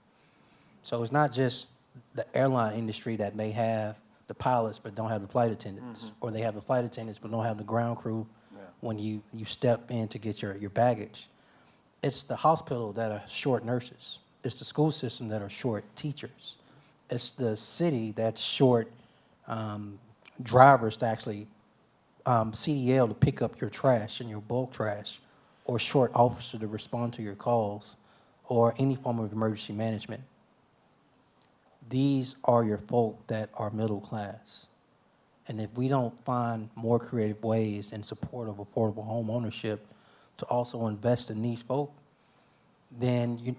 So it's not just the airline industry that may have the pilots but don't have the flight attendants, or they have the flight attendants but don't have the ground crew when you step in to get your baggage. It's the hospital that are short nurses. It's the school system that are short teachers. It's the city that's short drivers to actually CDL to pick up your trash and your bulk trash, or short officer to respond to your calls, or any form of emergency management. These are your folk that are middle class. And if we don't find more creative ways in support of affordable home ownership to also invest in these folk, then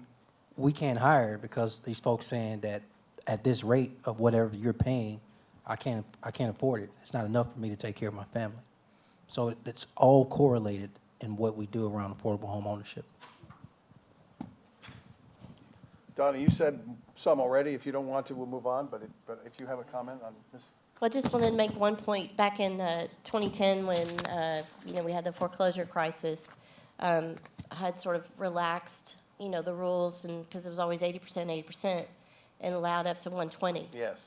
we can't hire, because these folks saying that at this rate of whatever you're paying, I can't afford it. It's not enough for me to take care of my family. So it's all correlated in what we do around affordable home ownership. Donna, you said some already. If you don't want to, we'll move on, but if you have a comment on this. Well, I just wanted to make one point. Back in 2010, when we had the foreclosure crisis, I had sort of relaxed the rules, and because it was always 80%, and allowed up to 120. Yes.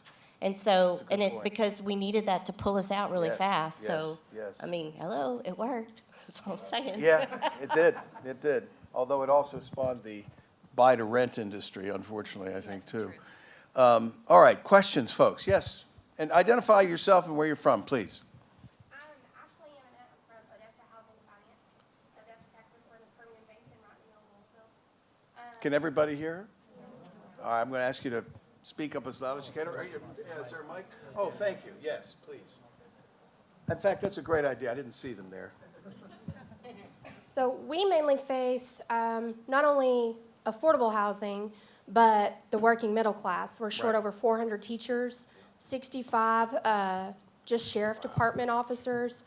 And so, That's a good point. because we needed that to pull us out really Yes, fast. yes, So, yes. I mean, hello, it worked. That's all I'm saying. Yeah, it did. It did. Although it also spawned the buy-to-rent industry, unfortunately, I think, too. All right, questions, folks? Yes, And identify yourself and where you're from, please. I'm Ashley Annette. I'm from Odessa Housing Finance, Odessa, Texas. We're in the Permian Basin, right in the middle of Louisville. Can everybody hear her? All right, I'm going to ask you to speak up as loud as you can. Is there a mic? Oh, thank you. Yes, please. In fact, that's a great idea. I didn't see them there. So we mainly face not only affordable housing, but the working middle class. We're short Right. over 400 teachers, 65 just sheriff department officers,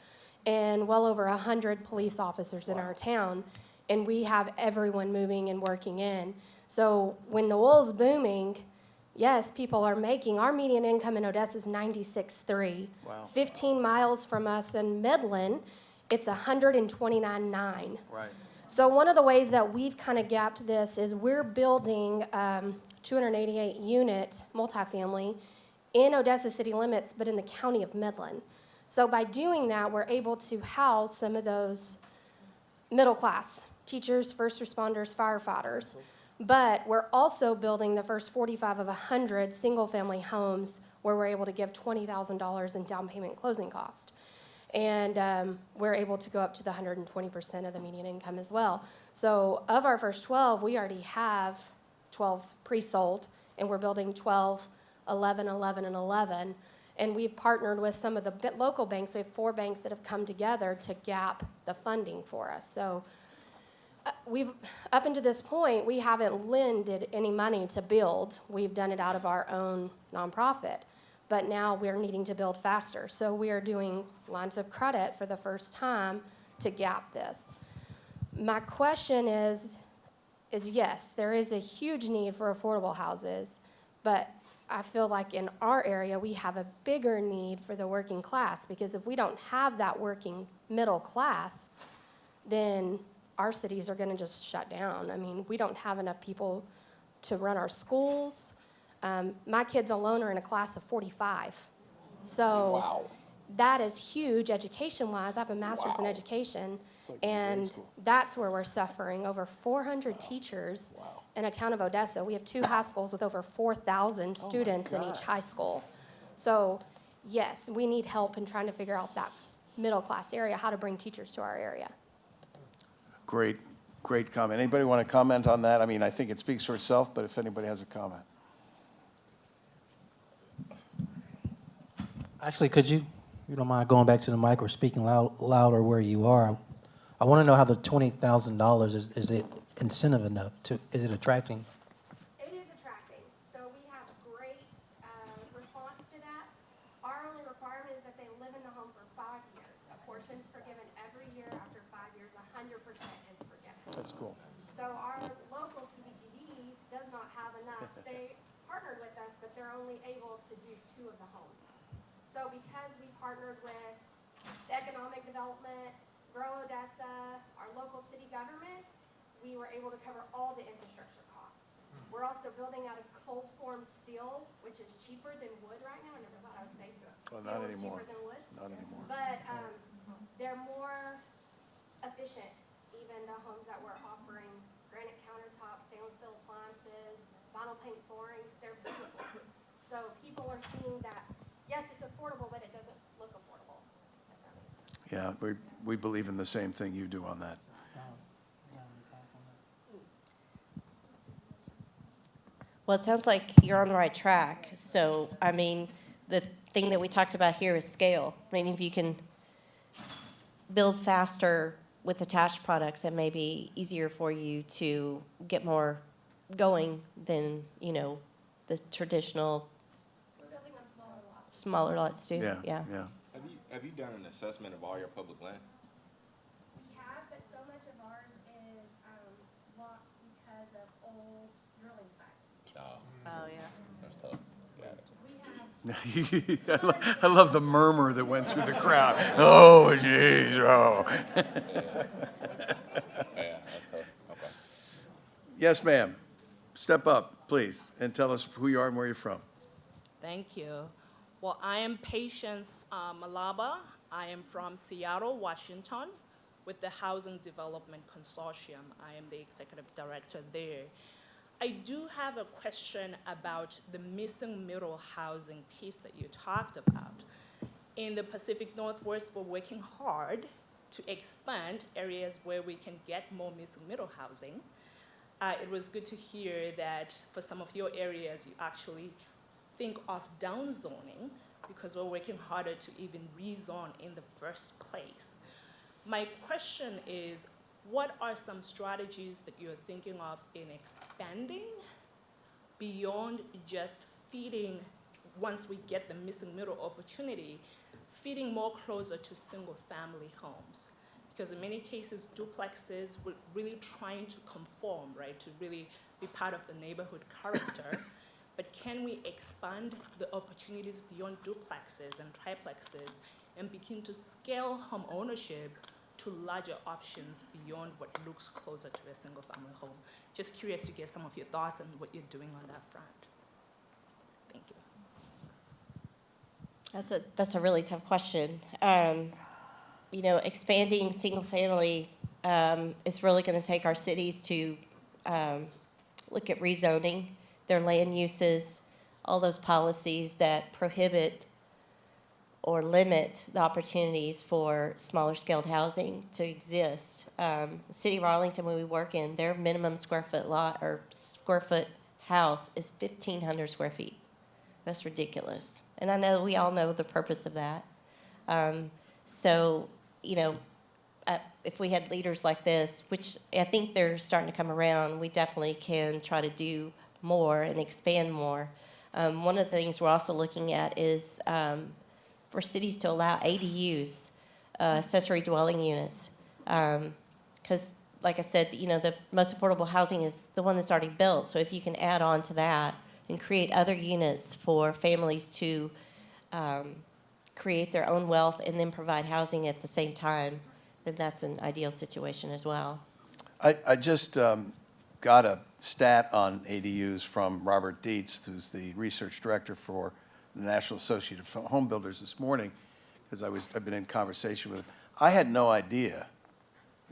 and well over 100 police officers in our town. And we have everyone moving and working in. So when the oil's booming, yes, people are making, our median income in Odessa is 96.3. Wow. 15 miles from us in Midland, it's 129.9. Right. So one of the ways that we've kind of gapped this is we're building 288 unit multifamily in Odessa city limits, but in the county of Midland. So by doing that, we're able to house some of those middle class, teachers, first responders, firefighters. But we're also building the first 45 of 100 single-family homes where we're able to give $20,000 in down payment closing cost. And we're able to go up to the 120% of the median income as well. So of our first 12, we already have 12 pre-sold, and we're building 12, 11, 11, and 11. And we've partnered with some of the local banks. We have 4 banks that have come together to gap the funding for us. So we've, up until this point, we haven't lended any money to build. We've done it out of our own nonprofit. But now we're needing to build faster. So we are doing lines of credit for the first time to gap this. My question is yes, there is a huge need for affordable houses, but I feel like in our area, we have a bigger need for the working class, because if we don't have that working middle class, then our cities are going to just shut down. I mean, we don't have enough people to run our schools. My kids alone are in a class of 45. So that is huge education-wise. I have a master's in education, and that's where we're suffering. Over 400 teachers in a town of Odessa. We have 2 high schools with over 4,000 students in each high school. So yes, we need help in trying to figure out that middle-class area, how to bring teachers to our area. Great, great comment. Anybody want to comment on that? I mean, I think it speaks for itself, but if anybody has a comment. Actually, could you don't mind going back to the mic or speaking louder where you are? I want to know how the $20,000 is it incentive enough to? Is it attracting? It is attracting. So we have great response to that. Our only requirement is that they live in the home for 5 years. A portion's forgiven every year. After 5 years, 100% is forgiven. That's cool. So our local CBGD does not have enough. They partnered with us, but they're only able to do 2 of the homes. So because we partnered with economic development, Grow Odessa, our local city government, we were able to cover all the infrastructure costs. We're also building out of cold form steel, which is cheaper than wood right now. I never thought I would say Well, steel not is anymore. cheaper than wood. Not anymore. But they're more efficient, even the homes that we're offering. Granite countertops, stainless steel appliances, vinyl paint flooring, they're beautiful. So people are seeing that, yes, it's affordable, but it doesn't look affordable. if that makes sense. Yeah, we believe in the same thing you do on that. Well, it sounds like you're on the right track. So, I mean, the thing that we talked about here is scale. I mean, if you can build faster with attached products, it may be easier for you to get more going than, the traditional We're building on smaller lots. smaller lots do. Yeah. Have you done an assessment of all your public land? We have, but so much of ours is locked because of old drilling sites. Oh, yeah. that's tough. We have I love the murmur that went through the crowd. Oh, jeez, oh. Yeah, that's tough. Okay. Yes, ma'am. Step up, please, and tell us who you are and where you're from. Thank you. Well, I am Patience Malaba. I am from Seattle, Washington, with the Housing Development Consortium. I am the executive director there. I do have a question about the missing middle housing piece that you talked about. In the Pacific Northwest, we're working hard to expand areas where we can get more missing middle housing. It was good to hear that for some of your areas, you actually think of downzoning because we're working harder to even rezone in the first place. My question is, what are some strategies that you're thinking of in expanding beyond just feeding, once we get the missing middle opportunity, feeding more closer to single-family homes? Because in many cases, duplexes, we're really trying to conform, right, to really be part of the neighborhood character. But can we expand the opportunities beyond duplexes and triplexes and begin to scale home ownership to larger options beyond what looks closer to a single-family home? Just curious to get some of your thoughts on what you're doing on that front. Thank you. That's a really tough question. Expanding single-family is really going to take our cities to look at rezoning their land uses, all those policies that prohibit or limit the opportunities for smaller scaled housing to exist. The City of Arlington, when we work in, their minimum square foot lot or square foot house is 1,500 square feet. That's ridiculous. And I know we all know the purpose of that. If we had leaders like this, which I think they're starting to come around, we definitely can try to do more and expand more. One of the things we're also looking at is for cities to allow ADUs, accessory dwelling units. Because, like I said, the most affordable housing is the one that's already built. So if you can add on to that and create other units for families to create their own wealth and then provide housing at the same time, then that's an ideal situation as well. I just got a stat on ADUs from Robert Dietz, who's the research director for the National Association of Home Builders this morning, because I've been in conversation with him. I had no idea.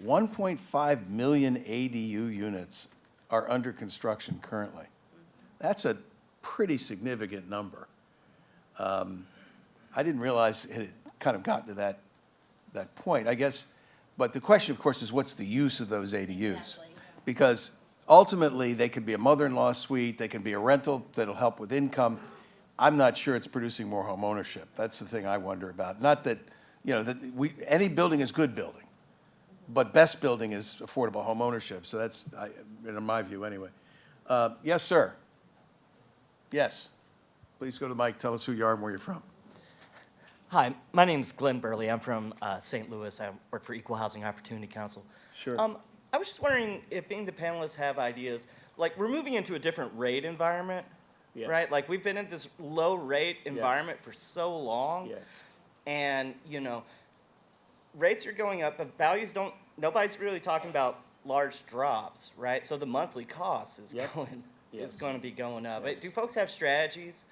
1.5 million ADU units are under construction currently. That's a pretty significant number. I didn't realize it had kind of gotten to that point, I guess. But the question, of course, is what's the use of those ADUs? Exactly. Because ultimately, they could be a mother-in-law suite, they can be a rental that'll help with income. I'm not sure it's producing more home ownership. That's the thing I wonder about. Not that, any building is good building, but best building is affordable home ownership. So that's, in my view, anyway. Yes, sir. Yes. Please go to the mic. Tell us who you are and where you're from. Hi, my name is Glenn Burley. I'm from St. Louis. I work for Equal Housing Opportunity Council. Sure. I was just wondering if any of the panelists have ideas. Like, we're moving into a different rate environment, Yes. right? Like, we've been in this low rate environment for so long. Yes. And, rates are going up, but nobody's really talking about large drops, right? So the monthly cost is going to be going up. Yes. Do folks have strategies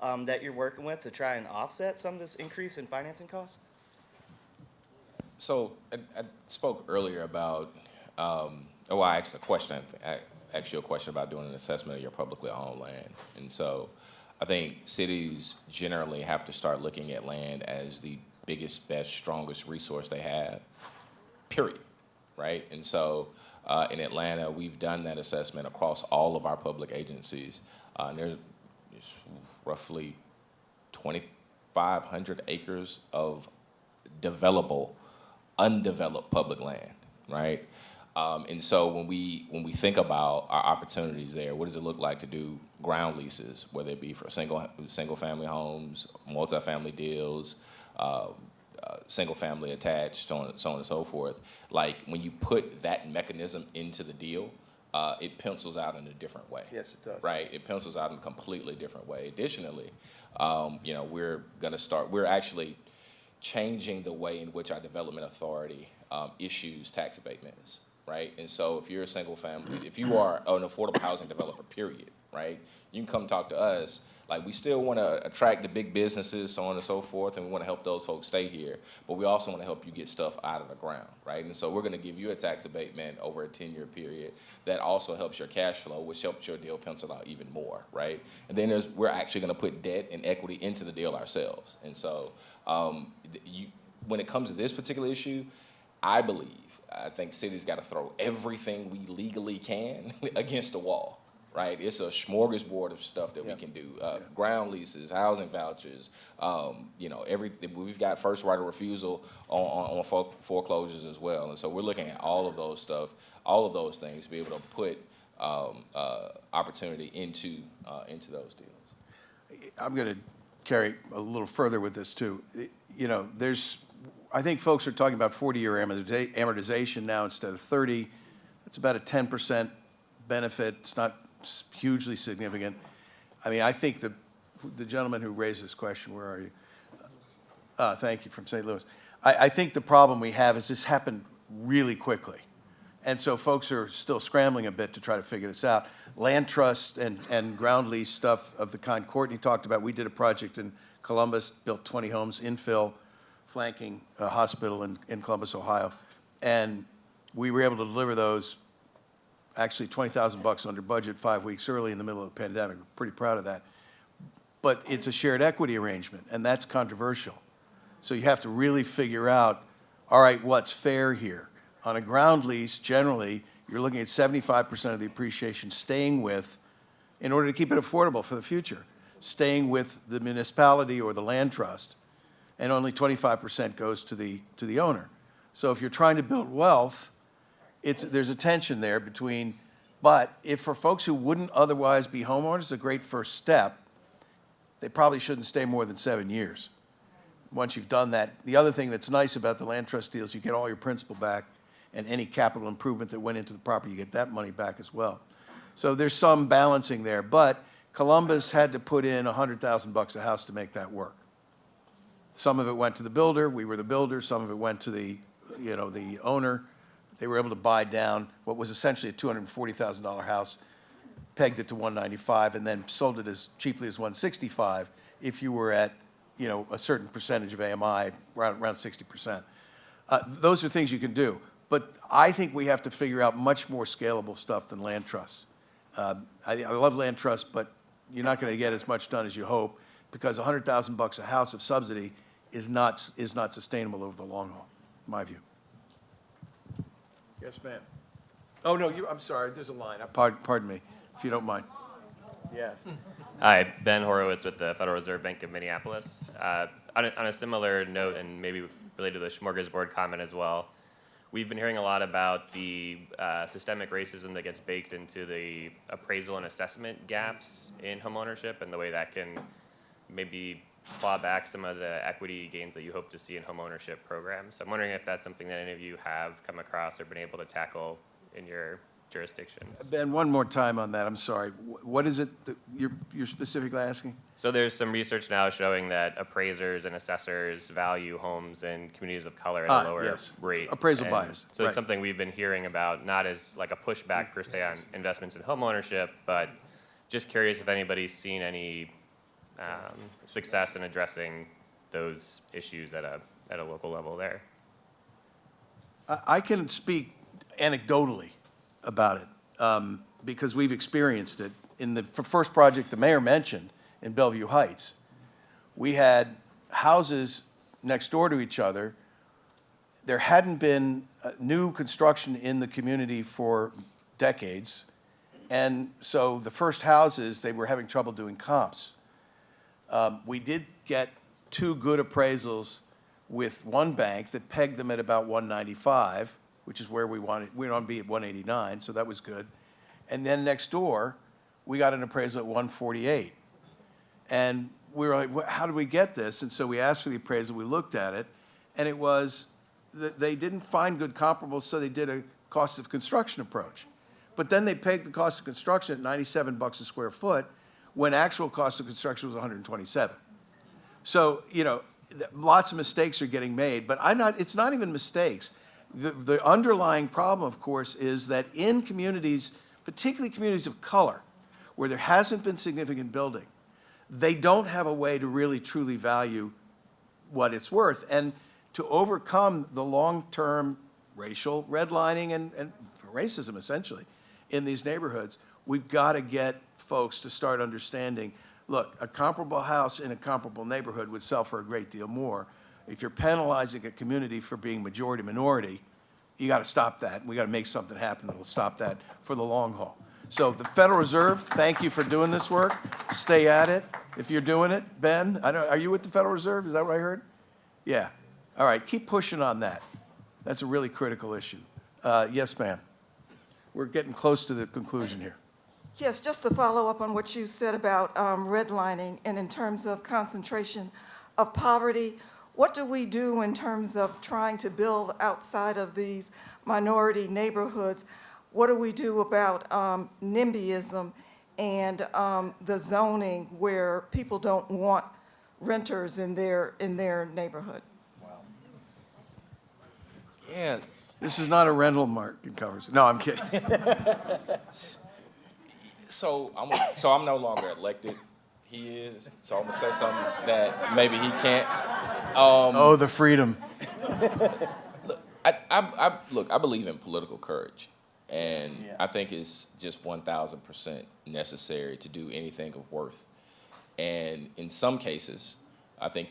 that you're working with to try and offset some of this increase in financing costs? So I spoke earlier about, I asked a question. I asked you a question about doing an assessment of your publicly owned land. And so I think cities generally have to start looking at land as the biggest, best, strongest resource they have, period, right? And so in Atlanta, we've done that assessment across all of our public agencies. There's roughly 2,500 acres of developable, undeveloped public land, right? And so when we think about our opportunities there, what does it look like to do ground leases, whether it be for single family homes, multifamily deals, single family attached, so on and so forth. Like, when you put that mechanism into the deal, it pencils out in a different way. Yes, it does. Right, it pencils out in a completely different way. Additionally, we're actually changing the way in which our development authority issues tax abatements, right? And so if you're a single family, if you are an affordable housing developer, period, right, you can come talk to us. Like, we still want to attract the big businesses, so on and so forth, and we want to help those folks stay here, but we also want to help you get stuff out of the ground, right? And so we're going to give you a tax abatement over a 10-year period that also helps your cash flow, which helps your deal pencil out even more, right? And then we're actually going to put debt and equity into the deal ourselves. And so when it comes to this particular issue, I think cities got to throw everything we legally can against the wall, right? It's a smorgasbord of stuff that we can do. Ground leases, housing vouchers, we've got first right of refusal on foreclosures as well. And so we're looking at all of those things to be able to put opportunity into those deals. I'm going to carry a little further with this too. I think folks are talking about 40-year amortization now instead of 30. It's about a 10% benefit. It's not hugely significant. I mean, I think the gentleman who raised this question, where are you? Thank you, from St. Louis. I think the problem we have is this happened really quickly. And so folks are still scrambling a bit to try to figure this out. Land trust and ground lease stuff of the kind Courtney talked about. We did a project in Columbus, built 20 homes, infill, flanking a hospital in Columbus, Ohio. And we were able to deliver those actually $20,000 under budget 5 weeks early in the middle of the pandemic. We're pretty proud of that. But it's a shared equity arrangement, and that's controversial. So you have to really figure out, all right, what's fair here? On a ground lease, generally, you're looking at 75% of the appreciation staying with, in order to keep it affordable for the future, staying with the municipality or the land trust, and only 25% goes to the owner. So if you're trying to build wealth, there's a tension there between, but if for folks who wouldn't otherwise be homeowners, it's a great first step. They probably shouldn't stay more than 7 years. Once you've done that, the other thing that's nice about the land trust deals, you get all your principal back, and any capital improvement that went into the property, you get that money back as well. So there's some balancing there, but Columbus had to put in $100,000 a house to make that work. Some of it went to the builder, we were the builder, some of it went to the owner. They were able to buy down what was essentially a $240,000 house, pegged it to $195,000, and then sold it as cheaply as $165,000 if you were at a certain percentage of AMI, around 60%. Those are things you can do. But I think we have to figure out much more scalable stuff than land trusts. I love land trusts, but you're not going to get as much done as you hope, because $100,000 a house of subsidy is not sustainable over the long haul, in my view. Yes, ma'am. Oh, no, I'm sorry, there's a line. Pardon me, if you don't mind. Yeah. Hi, Ben Horowitz with the Federal Reserve Bank of Minneapolis. On a similar note, and maybe related to the smorgasbord comment as well, we've been hearing a lot about the systemic racism that gets baked into the appraisal and assessment gaps in homeownership, and the way that can maybe claw back some of the equity gains that you hope to see in homeownership programs. So I'm wondering if that's something that any of you have come across or been able to tackle in your jurisdictions. Ben, one more time on that, I'm sorry. What is it that you're specifically asking? So there's some research now showing that appraisers and assessors value homes in communities of color at a lower rate. Appraisal And bias. So it's something we've been hearing about, not as like a pushback per se on investments in homeownership, but just curious if anybody's seen any success in addressing those issues at a local level there. I can speak anecdotally about it because we've experienced it. In the first project the mayor mentioned in Bellevue Heights, we had houses next door to each other. There hadn't been new construction in the community for decades, and so the first houses, they were having trouble doing comps. We did get 2 good appraisals with one bank that pegged them at about 195, which is where we wanted to be at 189, so that was good. And then next door, we got an appraisal at 148. And we were like, how did we get this? And so we asked for the appraisal, we looked at it, and it was that they didn't find good comparables, so they did a cost of construction approach. But then they pegged the cost of construction at $97 a square foot, when actual cost of construction was 127. So, lots of mistakes are getting made, but it's not even mistakes. The underlying problem, of course, is that in communities, particularly communities of color, where there hasn't been significant building, they don't have a way to really truly value what it's worth. And to overcome the long-term racial redlining and racism, essentially, in these neighborhoods, we've got to get folks to start understanding, look, a comparable house in a comparable neighborhood would sell for a great deal more. If you're penalizing a community for being majority-minority, you got to stop that. We got to make something happen that will stop that for the long haul. So the Federal Reserve, thank you for doing this work. Stay at it if you're doing it. Ben, are you with the Federal Reserve? Is that what I heard? Yeah. All right, keep pushing on that. That's a really critical issue. Yes, ma'am. We're getting close to the conclusion here. Yes, just to follow up on what you said about redlining and in terms of concentration of poverty, what do we do in terms of trying to build outside of these minority neighborhoods? What do we do about NIMBYism and the zoning where people don't want renters in their neighborhood? Yeah. This is not a rental market conversation. No, I'm kidding. So I'm no longer elected. He is. So I'm gonna say something that maybe he can't. Oh, the freedom. Look, I believe in political courage, and Yeah. I think it's just 1,000% necessary to do anything of worth. And in some cases, I think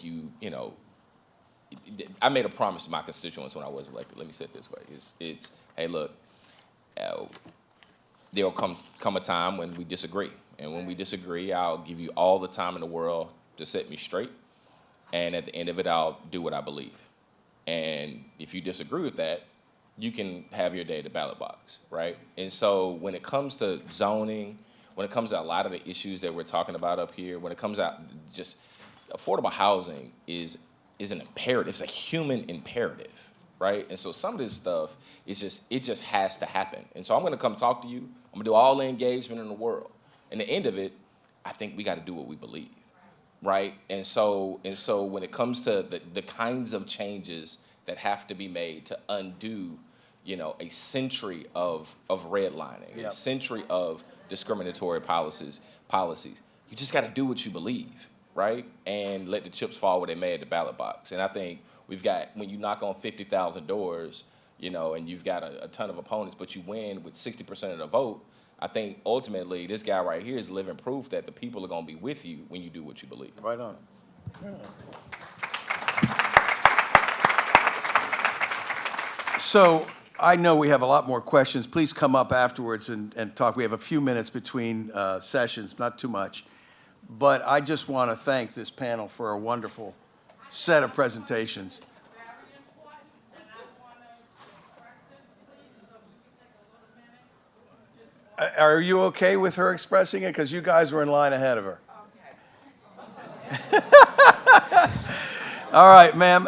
I made a promise to my constituents when I was elected. Let me say it this way: it's hey, look, there'll come a time when we disagree, and when we disagree, I'll give you all the time in the world to set me straight, and at the end of it, I'll do what I believe. And if you disagree with that, you can have your day at the ballot box, right? And so when it comes to zoning, when it comes to a lot of the issues that we're talking about up here, when it comes out, just affordable housing is an imperative. It's a human imperative, right? And so some of this stuff is it just has to happen. And so I'm gonna come talk to you. I'm gonna do all the engagement in the world. And the end of it, I think we gotta do what we believe, right? And so when it comes to the kinds of changes that have to be made to undo, a century of redlining, Yep. a century of discriminatory policies, you just gotta do what you believe, right? And let the chips fall where they may at the ballot box. And I think when you knock on 50,000 doors, and you've got a ton of opponents, but you win with 60% of the vote, I think ultimately this guy right here is living proof that the people are gonna be with you when you do what you believe. Right on. So I know we have a lot more questions. Please come up afterwards and talk. We have a few minutes between sessions, not too much. But I just want to thank this panel for a wonderful set of presentations. Are you okay with her expressing it? Because you guys were in line ahead of her. All right, ma'am,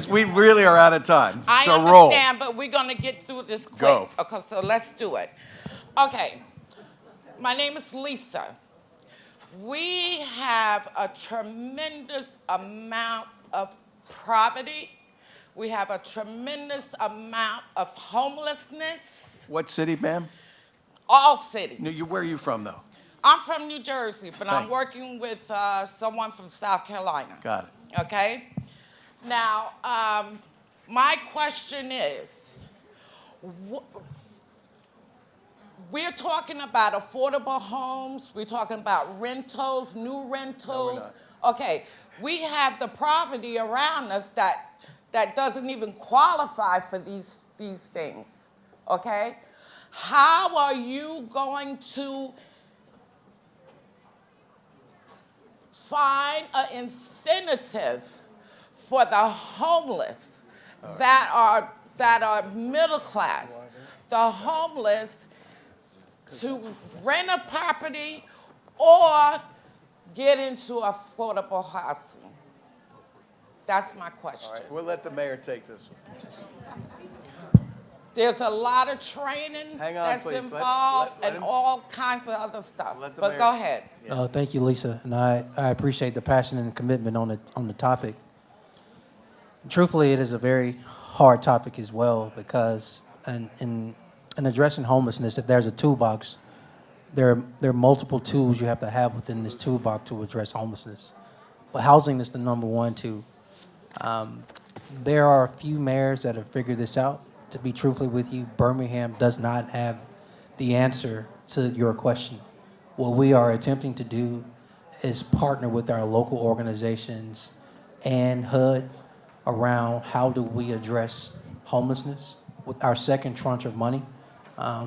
we really are out of time. I So roll. understand, but we're going to get through this quick. Go. Okay, so let's do it. Okay, my name is Lisa. We have a tremendous amount of poverty. We have a tremendous amount of homelessness. What city, ma'am? All cities. Where are you from, though? I'm from New Jersey, but I'm Thank- working with someone from South Carolina. Got it. Okay? Now, my question is, we're talking about affordable homes, we're talking about rentals, new rentals. not. Okay, we have the poverty around us that doesn't even qualify for these things, okay? How are you going to find an incentive for the homeless that are middle class, the homeless to rent a property or get into affordable housing? That's my question. All right, we'll let the mayor take this one. There's a lot of training Hang on, that's please. involved Let and him- all kinds of other stuff. Let the But mayor- go ahead. Thank you, Lisa, and I appreciate the passion and commitment on the topic. Truthfully, it is a very hard topic as well because in addressing homelessness, if there's a toolbox, there are multiple tools you have to have within this toolbox to address homelessness. But housing is the number one tool. There are a few mayors that have figured this out. To be truthfully with you, Birmingham does not have the answer to your question. What we are attempting to do is partner with our local organizations and HUD around how do we address homelessness. With our second tranche of money,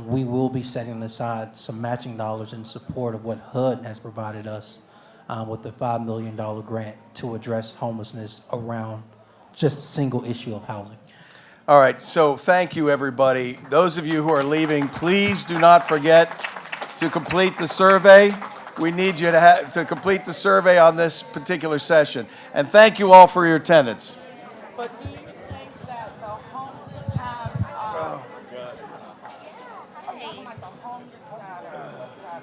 we will be setting aside some matching dollars in support of what HUD has provided us with the $5 million grant to address homelessness around just a single issue of housing. All right, so thank you, everybody. Those of you who are leaving, please do not forget to complete the survey. We need you to complete the survey on this particular session. And thank you all for your attendance. But do you think that the homeless